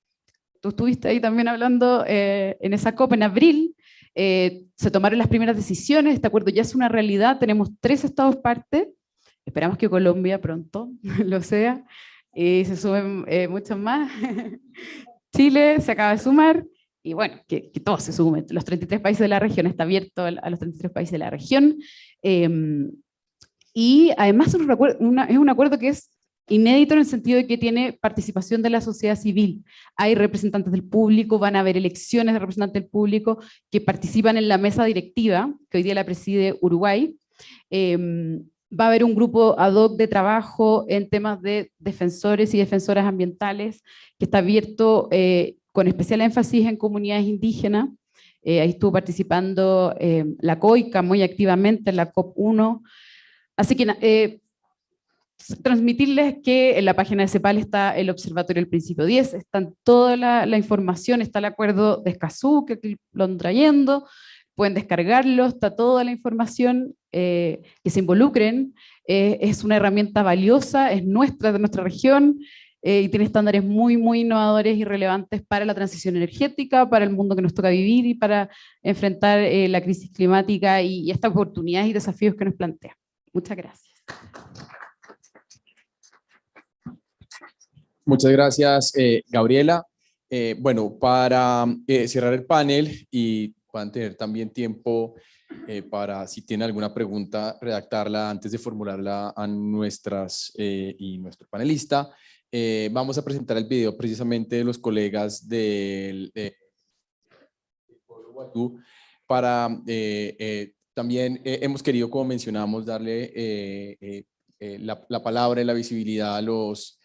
tú estuviste ahí también hablando en esa COP en abril, se tomaron las primeras decisiones, este acuerdo ya es una realidad, tenemos 3 estados parte, esperamos que Colombia pronto lo sea, y se sumen muchos más. Chile se acaba de sumar, y bueno, que todos se sumen, los 33 países de la región, está abierto a los 33 países de la región, y además es un acuerdo que es inédito en el sentido de que tiene participación de la sociedad civil. Hay representantes del público, van a haber elecciones de representantes del público que participan en la mesa directiva, que hoy día la preside Uruguay. Va a haber un grupo ad hoc de trabajo en temas de defensores y defensoras ambientales, que está abierto con especial énfasis en comunidades indígenas. Ahí estuvo participando la COICA muy activamente en la COP1. Así que transmitirles que en la página de CEPAL está el Observatorio del Principio 10, está toda la información, está el Acuerdo de Escazú, que lo han trayendo, pueden descargarlo, está toda la información, que se involucren, es una herramienta valiosa, es nuestra, de nuestra región, y tiene estándares muy, muy innovadores y relevantes para la transición energética, para el mundo que nos toca vivir y para enfrentar la crisis climática y estas oportunidades y desafíos que nos plantea. Muchas gracias. Muchas gracias, Gabriela. Bueno, para cerrar el panel y puedan tener también tiempo para, si tienen alguna pregunta, redactarla antes de formularla a nuestras y nuestro panelista. Vamos a presentar el video precisamente de los colegas del pueblo Wayuu para también hemos querido, como mencionamos, darle la palabra y la visibilidad a los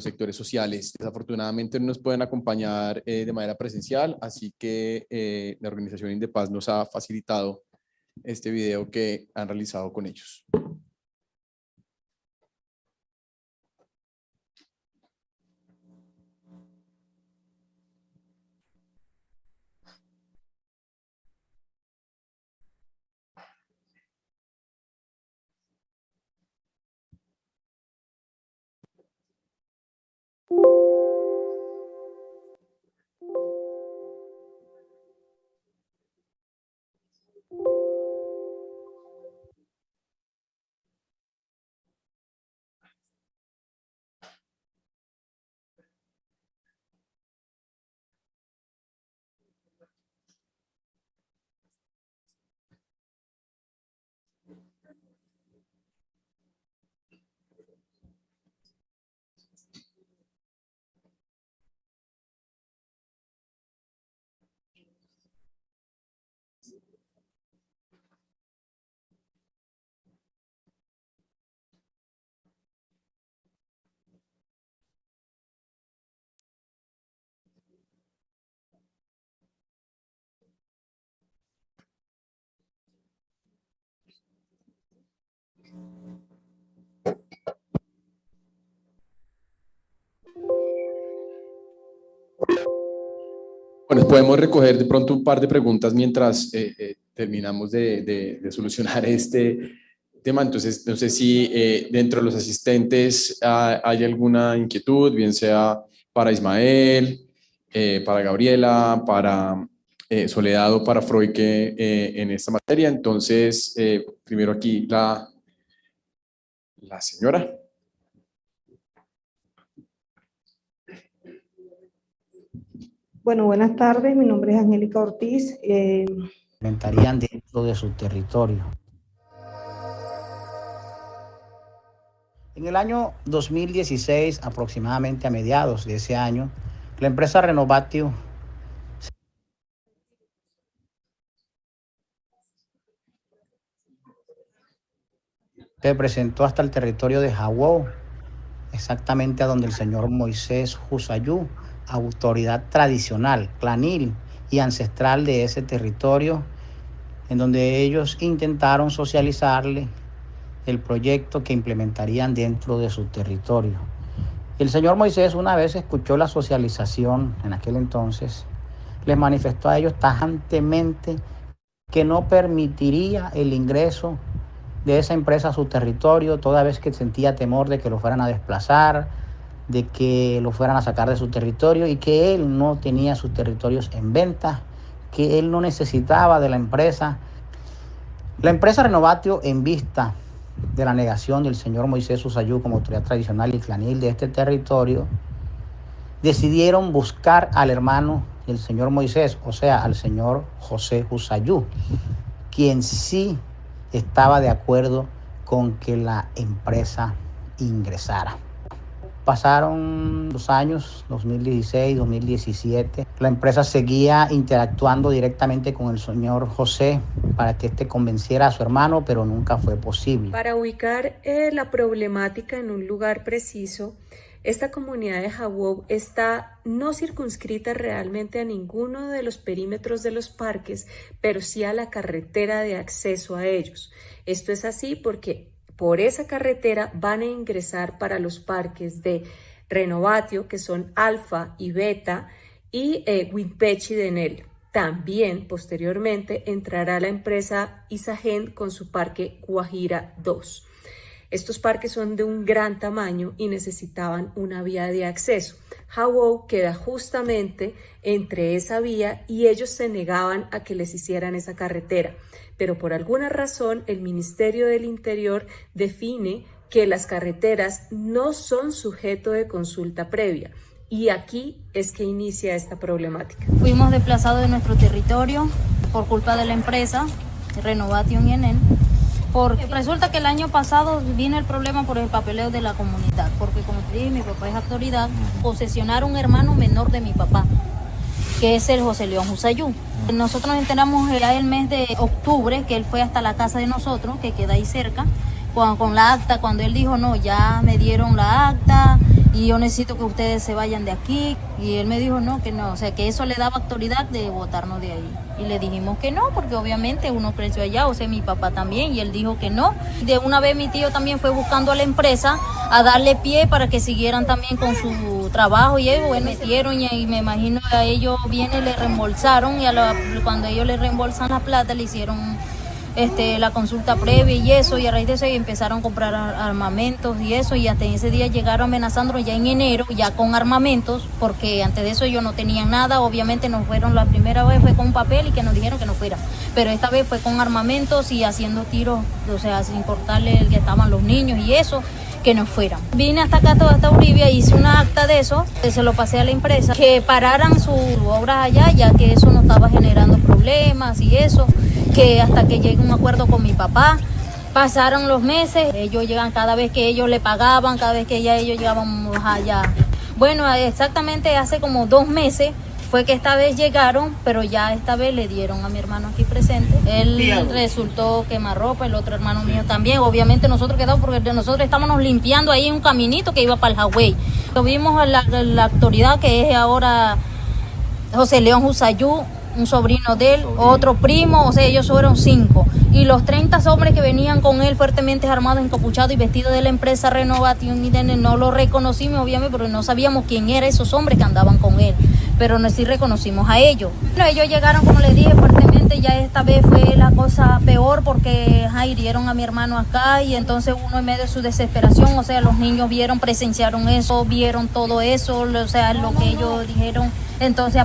sectores sociales. Desafortunadamente no nos pueden acompañar de manera presencial, así que la organización Indepaz nos ha facilitado este video que han realizado con ellos. Bueno, podemos recoger de pronto un par de preguntas mientras terminamos de solucionar este tema. Entonces, no sé si dentro de los asistentes hay alguna inquietud, bien sea para Ismael, para Gabriela, para Soledad o para Froike en esta materia. Entonces, primero aquí la señora. Bueno, buenas tardes. Mi nombre es Angélica Ortiz. Implementarían dentro de su territorio. En el año 2016, aproximadamente a mediados de ese año, la empresa Renovatio se presentó hasta el territorio de Jawó, exactamente a donde el señor Moisés Husayú, autoridad tradicional, clanil y ancestral de ese territorio, en donde ellos intentaron socializarle el proyecto que implementarían dentro de su territorio. El señor Moisés, una vez escuchó la socialización en aquel entonces, les manifestó a ellos tajantemente que no permitiría el ingreso de esa empresa a su territorio, toda vez que sentía temor de que lo fueran a desplazar, de que lo fueran a sacar de su territorio, y que él no tenía sus territorios en venta, que él no necesitaba de la empresa. La empresa Renovatio, en vista de la negación del señor Moisés Husayú como autoridad tradicional y clanil de este territorio, decidieron buscar al hermano del señor Moisés, o sea, al señor José Husayú, quien sí estaba de acuerdo con que la empresa ingresara. Pasaron los años, 2016, 2017. La empresa seguía interactuando directamente con el señor José para que éste convenciera a su hermano, pero nunca fue posible. Para ubicar la problemática en un lugar preciso, esta comunidad de Jawó está no circunscrita realmente a ninguno de los perímetros de los parques, pero sí a la carretera de acceso a ellos. Esto es así porque por esa carretera van a ingresar para los parques de Renovatio, que son Alfa y Beta, y Winpechi de Enel. También, posteriormente, entrará la empresa Isagen con su parque Guajira 2. Estos parques son de un gran tamaño y necesitaban una vía de acceso. Jawó queda justamente entre esa vía y ellos se negaban a que les hicieran esa carretera. Pero por alguna razón el Ministerio del Interior define que las carreteras no son sujeto de consulta previa. Y aquí es que inicia esta problemática. Fuimos desplazados de nuestro territorio por culpa de la empresa Renovatio y Enel, porque resulta que el año pasado vino el problema por el papeleo de la comunidad, porque como te dije, mi papá es autoridad, posesionaron un hermano menor de mi papá, que es el José León Husayú. Nosotros nos enteramos ya el mes de octubre, que él fue hasta la casa de nosotros, que queda ahí cerca, con la acta, cuando él dijo, no, ya me dieron la acta y yo necesito que ustedes se vayan de aquí. Y él me dijo, no, que no, o sea, que eso le daba autoridad de botarnos de ahí. Y le dijimos que no, porque obviamente uno creció allá, o sea, mi papá también, y él dijo que no. De una vez mi tío también fue buscando a la empresa a darle pie para que siguieran también con su trabajo, y ellos, bueno, metieron y me imagino a ellos vienen, le reembolsaron, y cuando ellos le reembolsan la plata le hicieron la consulta previa y eso, y a raíz de eso empezaron a comprar armamentos y eso, y hasta ese día llegaron amenazándonos ya en enero, ya con armamentos, porque antes de eso ellos no tenían nada. Obviamente nos fueron, la primera vez fue con un papel y que nos dijeron que no fuera, pero esta vez fue con armamentos y haciendo tiros, o sea, sin importarle el que estaban los niños y eso, que no fueran. Vine hasta acá, toda esta Uribia, hice una acta de eso, se lo pasé a la empresa, que pararan sus obras allá, ya que eso no estaba generando problemas y eso, que hasta que llegue un acuerdo con mi papá. Pasaron los meses, ellos llegan cada vez que ellos le pagaban, cada vez que ellos llegaban allá. Bueno, exactamente hace como 2 meses fue que esta vez llegaron, pero ya esta vez le dieron a mi hermano aquí presente. Él resultó quemarropa, el otro hermano mío también. Obviamente nosotros quedamos, porque nosotros estábamos limpiando ahí un caminito que iba para el Jawey. Vimos a la autoridad, que es ahora José León Husayú, un sobrino de él, otro primo, o sea, ellos fueron 5. y los 30 hombres que venían con él fuertemente armados, encapuchados y vestidos de la empresa Renovation y no lo reconocimos obviamente porque no sabíamos quién eran esos hombres que andaban con él, pero sí reconocimos a ellos. Bueno, ellos llegaron, como les dije, fuertemente, ya esta vez fue la cosa peor porque hirieron a mi hermano acá y entonces uno en medio de su desesperación, o sea, los niños presenciaron eso, vieron todo eso, o sea, lo que ellos dijeron. Entonces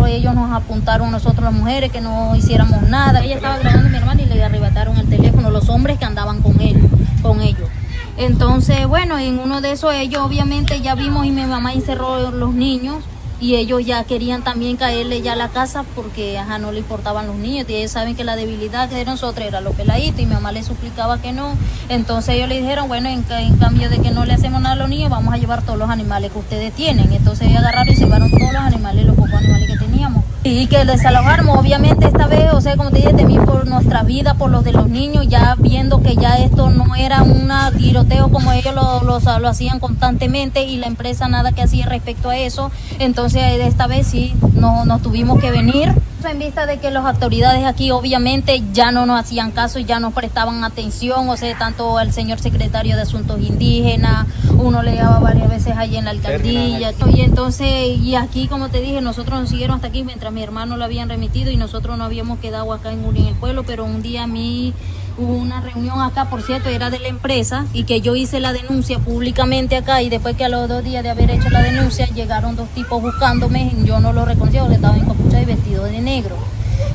ellos nos apuntaron nosotros las mujeres que no hiciéramos nada. Ella estaba grabando a mi hermano y le arrebataron el teléfono los hombres que andaban con ellos. Entonces, bueno, en uno de esos ellos obviamente ya vimos y mi mamá encerró los niños y ellos ya querían también caerle ya a la casa porque no le importaban los niños y ellos saben que la debilidad de nosotros era los peladitos y mi mamá les suplicaba que no. Entonces ellos le dijeron, bueno, en cambio de que no le hacemos nada a los niños, vamos a llevar todos los animales que ustedes tienen. Entonces ellos agarraron y se llevaron todos los animales, los pocos animales que teníamos. Y que desalojáramos, obviamente esta vez, o sea, como te dije, temí por nuestra vida, por los de los niños, ya viendo que ya esto no era un tiroteo como ellos lo hacían constantemente y la empresa nada que hacía respecto a eso. Entonces esta vez sí nos tuvimos que venir. En vista de que las autoridades aquí obviamente ya no nos hacían caso y ya no prestaban atención, o sea, tanto el señor secretario de Asuntos Indígenas, uno le daba varias veces allí en la alcaldía, y entonces, y aquí como te dije, nosotros nos siguieron hasta aquí mientras mi hermano lo habían remitido y nosotros no habíamos quedado acá en el pueblo, pero un día a mí hubo una reunión acá, por cierto, era de la empresa y que yo hice la denuncia públicamente acá y después que a los 2 días de haber hecho la denuncia llegaron 2 tipos buscándome, yo no lo reconocía porque estaba encapuchado y vestido de negro.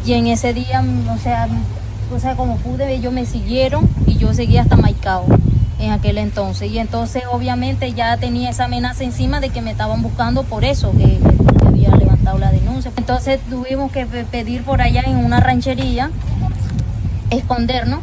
Y en ese día, o sea, como pude, ellos me siguieron y yo seguí hasta Maicao en aquel entonces. Y entonces obviamente ya tenía esa amenaza encima de que me estaban buscando por eso, que había levantado la denuncia. Entonces tuvimos que pedir por allá en una ranchería, escondernos,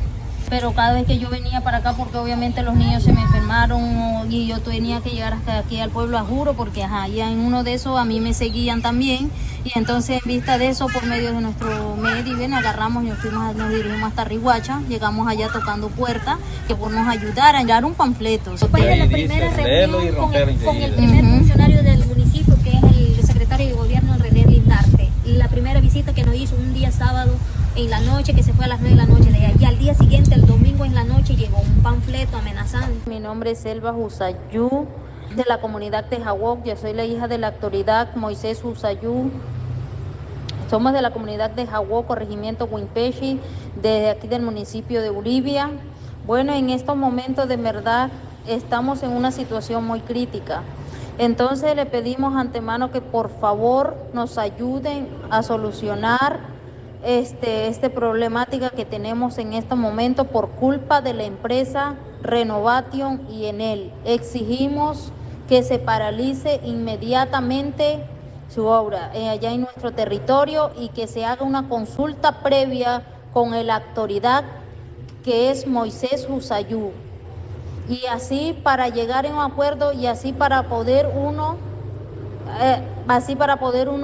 pero cada vez que yo venía para acá, porque obviamente los niños se me enfermaron y yo tenía que llegar hasta aquí al pueblo a juro, porque ya en uno de esos a mí me seguían también, y entonces en vista de eso, por medio de nuestro medio, agarramos y nos dirigimos hasta Riguacha, llegamos allá tocando puertas, que por nos ayudar a hallar un panfleto. Después de la primera reunión con el primer funcionario del municipio, que es el secretario de gobierno, René Lindarte, la primera visita que nos hizo un día sábado en la noche, que se fue a las 9 de la noche de allá, y al día siguiente, el domingo en la noche, llegó un panfleto amenazando. Mi nombre es Elba Husayú, de la comunidad de Jawok. Yo soy la hija de la autoridad Moisés Husayú. Somos de la comunidad de Jawok, corregimiento Huimpeshi, desde aquí del municipio de Uribia. Bueno, en estos momentos de verdad estamos en una situación muy crítica. Entonces le pedimos antemano que por favor nos ayuden a solucionar esta problemática que tenemos en este momento por culpa de la empresa Renovation y Enel. Exigimos que se paralice inmediatamente su obra allá en nuestro territorio y que se haga una consulta previa con la autoridad que es Moisés Husayú. Y así para llegar a un acuerdo y así para poder uno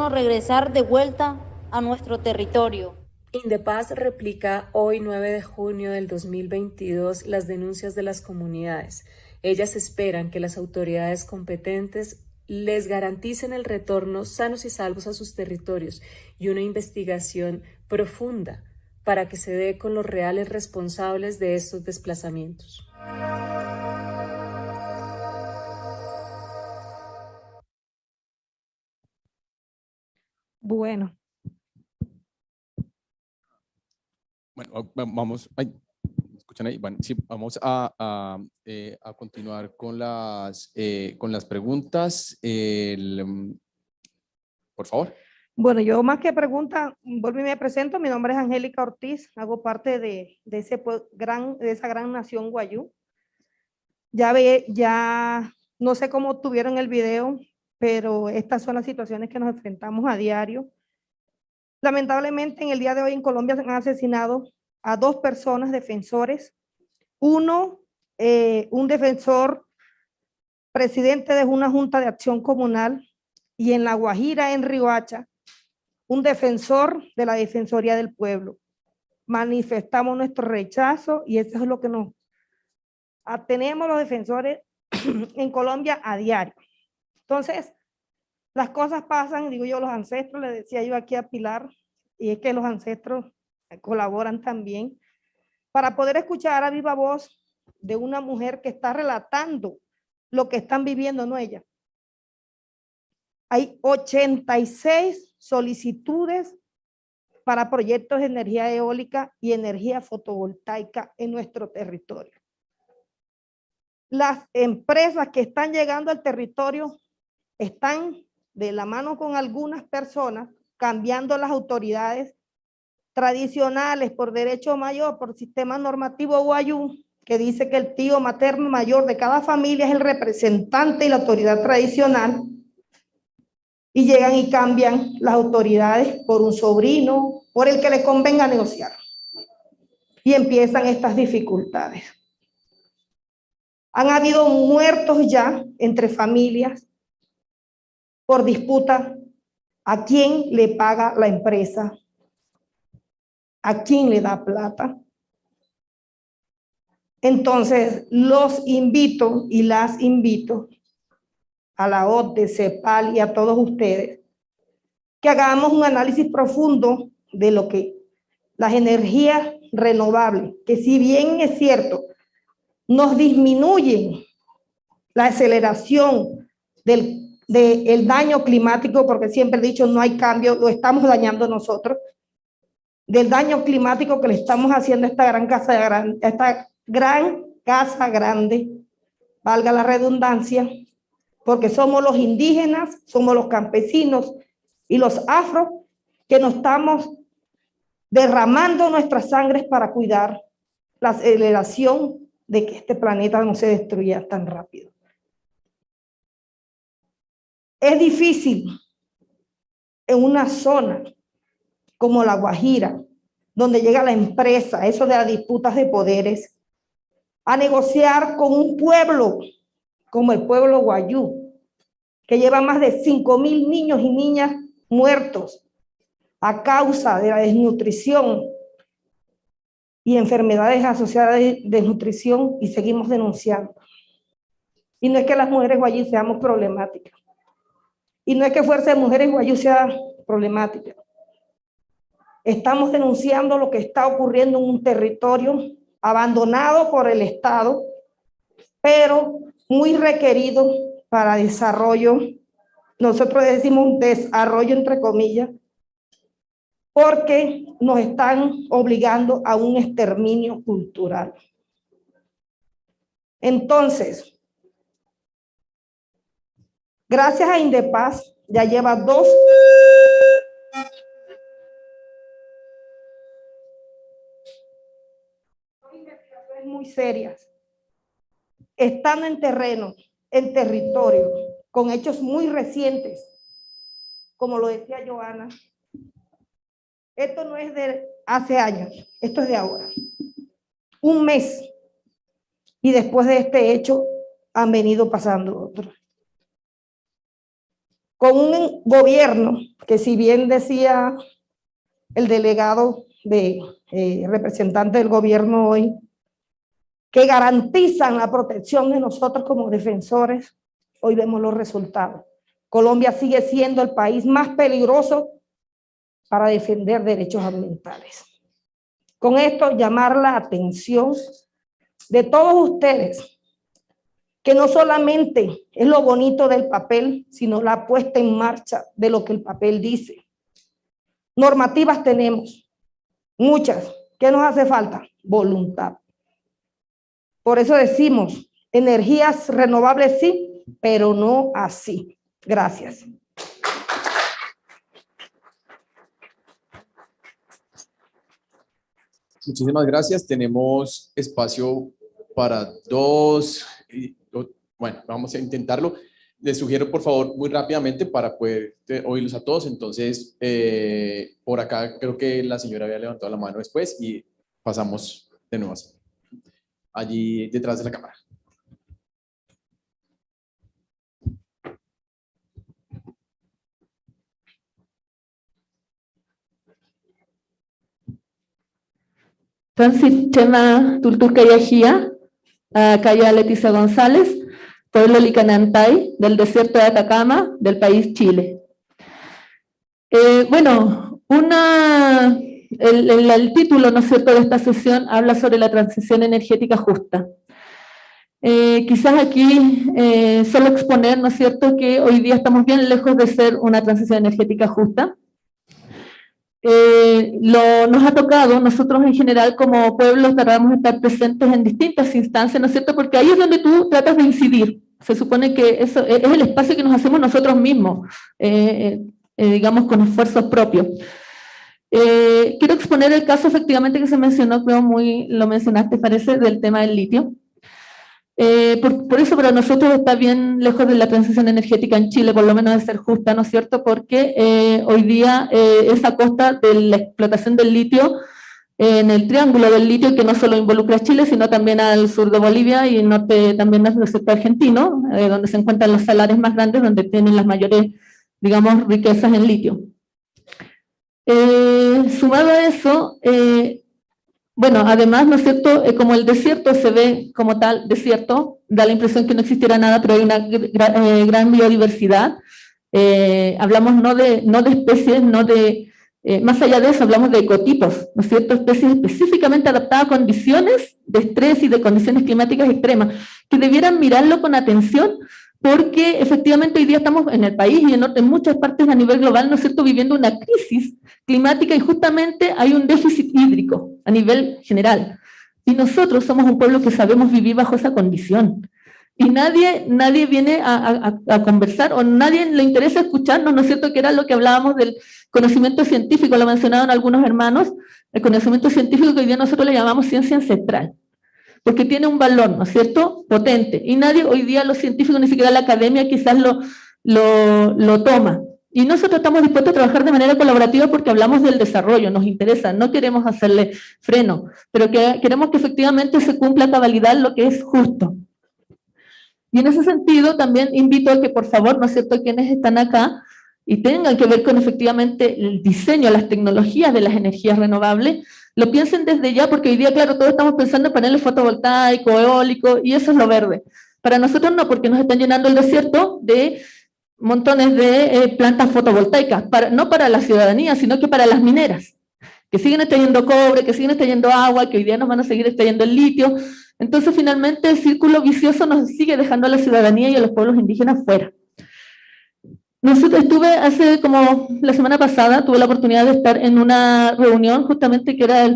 regresar de vuelta a nuestro territorio. Indepaz replica hoy 9 de junio del 2022 las denuncias de las comunidades. Ellas esperan que las autoridades competentes les garanticen el retorno sanos y salvos a sus territorios y una investigación profunda para que se dé con los reales responsables de estos desplazamientos. Bueno. Bueno, vamos, ¿me escuchan ahí? Bueno, sí, vamos a continuar con las preguntas. Por favor. Bueno, yo más que pregunta, vuelvo y me presento. Mi nombre es Angélica Ortiz, hago parte de esa gran nación guayú. Ya no sé cómo tuvieron el video, pero estas son las situaciones que nos enfrentamos a diario. Lamentablemente, en el día de hoy en Colombia se han asesinado a 2 personas defensores. Uno, un defensor, presidente de una junta de acción comunal, y en La Guajira, en Riohacha, un defensor de la Defensoría del Pueblo. Manifestamos nuestro rechazo y eso es lo que nos atenemos los defensores en Colombia a diario. Entonces, las cosas pasan, digo yo, los ancestros, le decía yo aquí a Pilar, y es que los ancestros colaboran también. para poder escuchar a viva voz de una mujer que está relatando lo que están viviendo, no ella. Hay 86 solicitudes para proyectos de energía eólica y energía fotovoltaica en nuestro territorio. Las empresas que están llegando al territorio están de la mano con algunas personas, cambiando las autoridades tradicionales por derecho mayor, por sistema normativo guayú, que dice que el tío materno mayor de cada familia es el representante y la autoridad tradicional, y llegan y cambian las autoridades por un sobrino, por el que les convenga negociar. Y empiezan estas dificultades. Han habido muertos ya entre familias por disputa a quién le paga la empresa, a quién le da plata. Entonces, los invito y las invito a la OTE, CEPAL y a todos ustedes que hagamos un análisis profundo de lo que las energías renovables, que si bien es cierto, nos disminuyen la aceleración del daño climático, porque siempre he dicho no hay cambio, lo estamos dañando nosotros, del daño climático que le estamos haciendo a esta gran casa grande, valga la redundancia, porque somos los indígenas, somos los campesinos y los afro que nos estamos derramando nuestras sangres para cuidar la aceleración de que este planeta no se destruya tan rápido. Es difícil en una zona como La Guajira, donde llega la empresa, eso de las disputas de poderes, a negociar con un pueblo como el pueblo guayú, que lleva más de 5,000 niños y niñas muertos a causa de la desnutrición y enfermedades asociadas de desnutrición, y seguimos denunciando. Y no es que las mujeres guayú seamos problemáticas, y no es que Fuerza de Mujeres Guayú sea problemática. Estamos denunciando lo que está ocurriendo en un territorio abandonado por el Estado, pero muy requerido para desarrollo. Nosotros decimos desarrollo entre comillas, porque nos están obligando a un exterminio cultural. Entonces, gracias a Indepaz, ya lleva 2 investigaciones muy serias, estando en terreno, en territorio, con hechos muy recientes, como lo decía Joana. Esto no es de hace años, esto es de ahora. Un mes, y después de este hecho han venido pasando otros. Con un gobierno que, si bien decía el delegado representante del gobierno hoy, que garantizan la protección de nosotros como defensores, hoy vemos los resultados. Colombia sigue siendo el país más peligroso para defender derechos ambientales. Con esto, llamar la atención de todos ustedes, que no solamente es lo bonito del papel, sino la puesta en marcha de lo que el papel dice. Normativas tenemos, muchas. ¿Qué nos hace falta? Voluntad. Por eso decimos, energías renovables sí, pero no así. Gracias. Muchísimas gracias. Tenemos espacio para 2. Bueno, vamos a intentarlo. Les sugiero, por favor, muy rápidamente para poder oírlos a todos. Entonces, por acá creo que la señora había levantado la mano después y pasamos de nuevo así. Allí detrás de la cámara. Transit Chema Tulturcayajía, Calla Leticia González, pueblo Licanantay, del desierto de Atacama, del país Chile. Bueno, una el título, ¿no es cierto?, de esta sesión habla sobre la transición energética justa. Quizás aquí solo exponer, ¿no es cierto?, que hoy día estamos bien lejos de ser una transición energética justa. Nos ha tocado, nosotros en general como pueblo tratamos de estar presentes en distintas instancias, ¿no es cierto?, porque ahí es donde tú tratas de incidir. Se supone que eso es el espacio que nos hacemos nosotros mismos, digamos con esfuerzos propios. Quiero exponer el caso efectivamente que se mencionó, creo lo mencionaste parece, del tema del litio. Por eso para nosotros está bien lejos de la transición energética en Chile, por lo menos de ser justa, ¿no es cierto? Porque hoy día es a costa de la explotación del litio en el triángulo del litio, que no solo involucra a Chile, sino también al sur de Bolivia y norte también del sector argentino, donde se encuentran los salares más grandes, donde tienen las mayores, digamos, riquezas en litio. Sumado a eso, bueno, además, ¿no es cierto?, como el desierto se ve como tal desierto, da la impresión que no existiera nada, pero hay una gran biodiversidad. Hablamos no de especies, más allá de eso, hablamos de ecotipos, ¿no es cierto?, especies específicamente adaptadas a condiciones de estrés y de condiciones climáticas extremas, que debieran mirarlo con atención, porque efectivamente hoy día estamos en el país y en muchas partes a nivel global, ¿no es cierto?, viviendo una crisis climática y justamente hay un déficit hídrico a nivel general. Y nosotros somos un pueblo que sabemos vivir bajo esa condición. Y nadie viene a conversar, o nadie le interesa escucharnos, ¿no es cierto?, que era lo que hablábamos del conocimiento científico, lo mencionaron algunos hermanos, el conocimiento científico que hoy día nosotros le llamamos ciencia ancestral, porque tiene un valor, ¿no es cierto?, potente, y nadie hoy día, los científicos, ni siquiera la academia quizás lo toma. Y nosotros estamos dispuestos a trabajar de manera colaborativa porque hablamos del desarrollo, nos interesa, no queremos hacerle freno, pero queremos que efectivamente se cumpla a cabalidad lo que es justo. Y en ese sentido también invito a que por favor, ¿no es cierto?, quienes están acá y tengan que ver con efectivamente el diseño, las tecnologías de las energías renovables, lo piensen desde ya, porque hoy día, claro, todos estamos pensando en paneles fotovoltaicos, eólicos, y eso es lo verde. Para nosotros no, porque nos están llenando el desierto de montones de plantas fotovoltaicas, no para la ciudadanía, sino que para las mineras, que siguen extrayendo cobre, que siguen extrayendo agua, que hoy día nos van a seguir extrayendo el litio. Entonces, finalmente, el círculo vicioso nos sigue dejando a la ciudadanía y a los pueblos indígenas fuera. Nosotros hace como la semana pasada, tuve la oportunidad de estar en una reunión justamente que era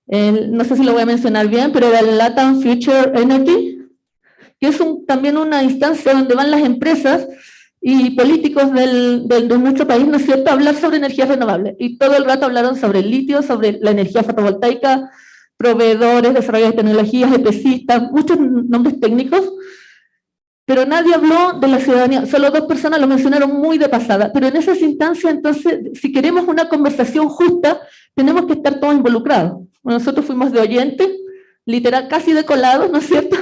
no sé si lo voy a mencionar bien, pero era el LATAM Future Energy, que es también una instancia donde van las empresas y políticos de nuestro país, ¿no es cierto?, a hablar sobre energías renovables. Y todo el rato hablaron sobre el litio, sobre la energía fotovoltaica, proveedores, desarrolladores de tecnologías, EPCistas, muchos nombres técnicos, pero nadie habló de la ciudadanía, solo 2 personas lo mencionaron muy de pasada, pero en esas instancias, entonces, si queremos una conversación justa, tenemos que estar todos involucrados. Nosotros fuimos de oyentes, literal, casi de colados, ¿no es cierto?,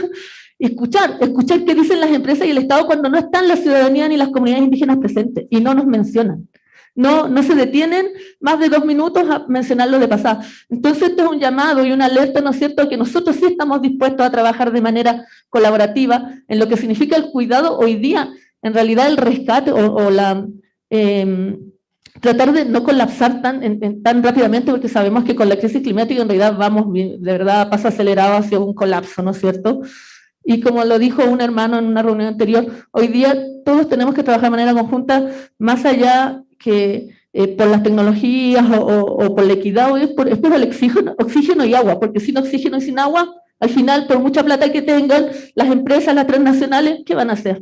escuchar qué dicen las empresas y el Estado cuando no están la ciudadanía ni las comunidades indígenas presentes, y no nos mencionan. No se detienen más de 2 minutos a mencionarlo de pasada. Entonces esto es un llamado y una alerta, ¿no es cierto?, que nosotros sí estamos dispuestos a trabajar de manera colaborativa en lo que significa el cuidado hoy día, en realidad el rescate tratar de no colapsar tan rápidamente, porque sabemos que con la crisis climática en realidad vamos de verdad a paso acelerado hacia un colapso, ¿no es cierto? Y como lo dijo un hermano en una reunión anterior, hoy día todos tenemos que trabajar de manera conjunta, más allá que por las tecnologías o por la equidad, es por el oxígeno y agua, porque sin oxígeno y sin agua, al final, por mucha plata que tengan, las empresas, las transnacionales, ¿qué van a hacer?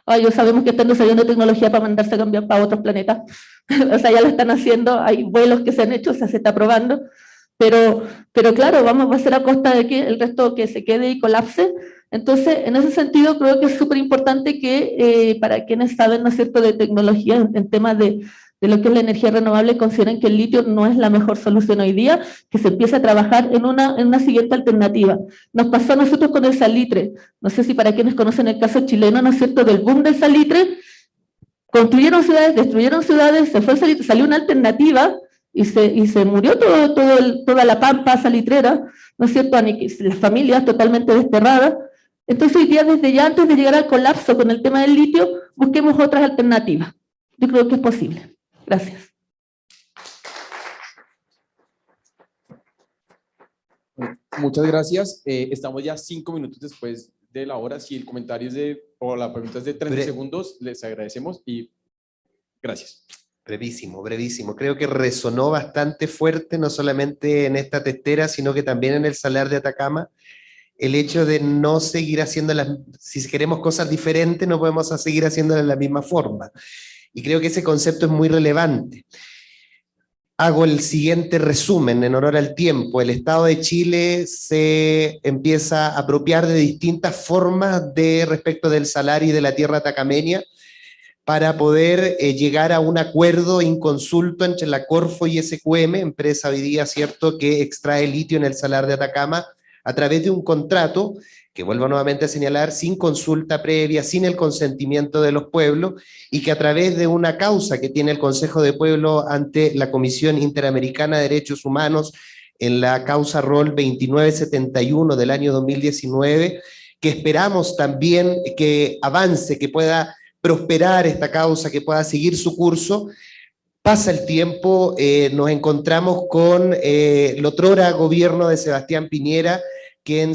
Ellos sabemos que están desarrollando tecnología para mandarse a cambiar para otros planetas, o sea, ya lo están haciendo, hay vuelos que se han hecho, o sea, se está probando, pero claro, va a ser a costa de que el resto que se quede y colapse. Entonces, en ese sentido, creo que es súper importante que para quienes saben, ¿no es cierto?, de tecnología, en temas de lo que es la energía renovable, consideren que el litio no es la mejor solución hoy día, que se empiece a trabajar en una siguiente alternativa. Nos pasó a nosotros con el salitre, no sé si para quienes conocen el caso chileno, ¿no es cierto?, del boom del salitre, construyeron ciudades, destruyeron ciudades, se fue el salitre, salió una alternativa, y se murió toda la pampa salitrera, ¿no es cierto?, las familias totalmente desterradas. Entonces hoy día, desde ya antes de llegar al colapso con el tema del litio, busquemos otras alternativas. Yo creo que es posible. Gracias. Muchas gracias. Estamos ya 5 minutos después de la hora. Si el comentario es o la pregunta es de 30 segundos, les agradecemos y gracias. Brevísimo, brevísimo. Creo que resonó bastante fuerte, no solamente en esta testera, sino que también en el Salar de Atacama, el hecho de no seguir haciendo si queremos cosas diferentes, no podemos seguir haciéndolas de la misma forma. Y creo que ese concepto es muy relevante. Hago el siguiente resumen en honor al tiempo. El Estado de Chile se empieza a apropiar de distintas formas respecto del salar y de la tierra atacameña para poder llegar a un acuerdo inconsulto entre la Corfo y SQM, empresa hoy día, ¿cierto?, que extrae litio en el salar de Atacama, a través de un contrato, que vuelvo nuevamente a señalar, sin consulta previa, sin el consentimiento de los pueblos, y que a través de una causa que tiene el Consejo de Pueblo ante la Comisión Interamericana de Derechos Humanos, en la causa ROL 2971 del año 2019, que esperamos también que avance, que pueda prosperar esta causa, que pueda seguir su curso. Pasa el tiempo, nos encontramos con el otrora gobierno de Sebastián Piñera, quien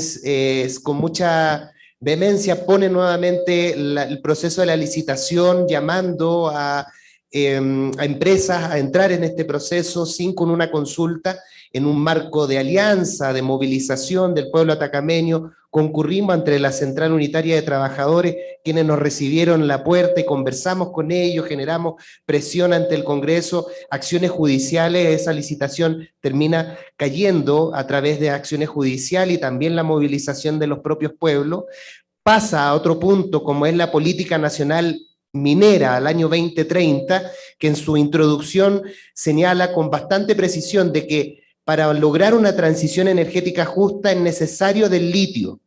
con mucha vehemencia pone nuevamente el proceso de la licitación, llamando a empresas a entrar en este proceso con una consulta, en un marco de alianza, de movilización del pueblo atacameño. Concurrimos entre la Central Unitaria de Trabajadores, quienes nos recibieron en la puerta y conversamos con ellos, generamos presión ante el Congreso, acciones judiciales. Esa licitación termina cayendo a través de acciones judiciales y también la movilización de los propios pueblos. Pasa a otro punto, como es la política nacional minera al año 2030, que en su introducción señala con bastante precisión de que para lograr una transición energética justa es necesario del litio.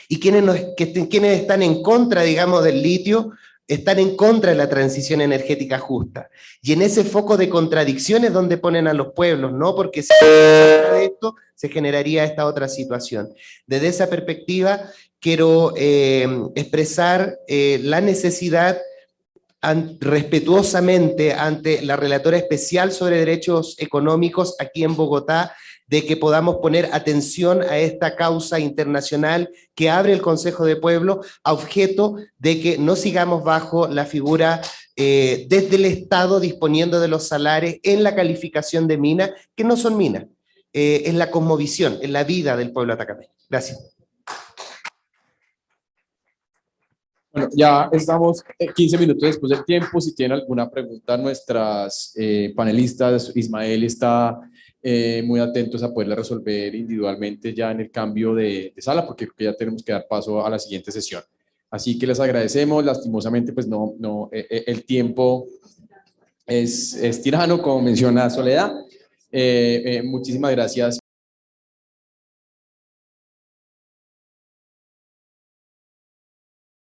Y quienes están en contra, digamos, del litio, están en contra de la transición energética justa. Y en ese foco de contradicciones donde ponen a los pueblos, ¿no? Porque si de esto se generaría esta otra situación. Desde esa perspectiva, quiero expresar la necesidad respetuosamente ante la relatora especial sobre derechos económicos aquí en Bogotá, de que podamos poner atención a esta causa internacional que abre el Consejo de Pueblo, a objeto de que no sigamos bajo la figura desde el Estado disponiendo de los salarios en la calificación de minas, que no son minas, es la cosmovisión, es la vida del pueblo atacameño. Gracias. Bueno, ya estamos 15 minutos después del tiempo. Si tienen alguna pregunta, nuestras panelistas, Ismael está muy atentos a poderla resolver individualmente ya en el cambio de sala, porque creo que ya tenemos que dar paso a la siguiente sesión. Así que les agradecemos. Lastimosamente, pues el tiempo es tirano, como menciona Soledad. Muchísimas gracias.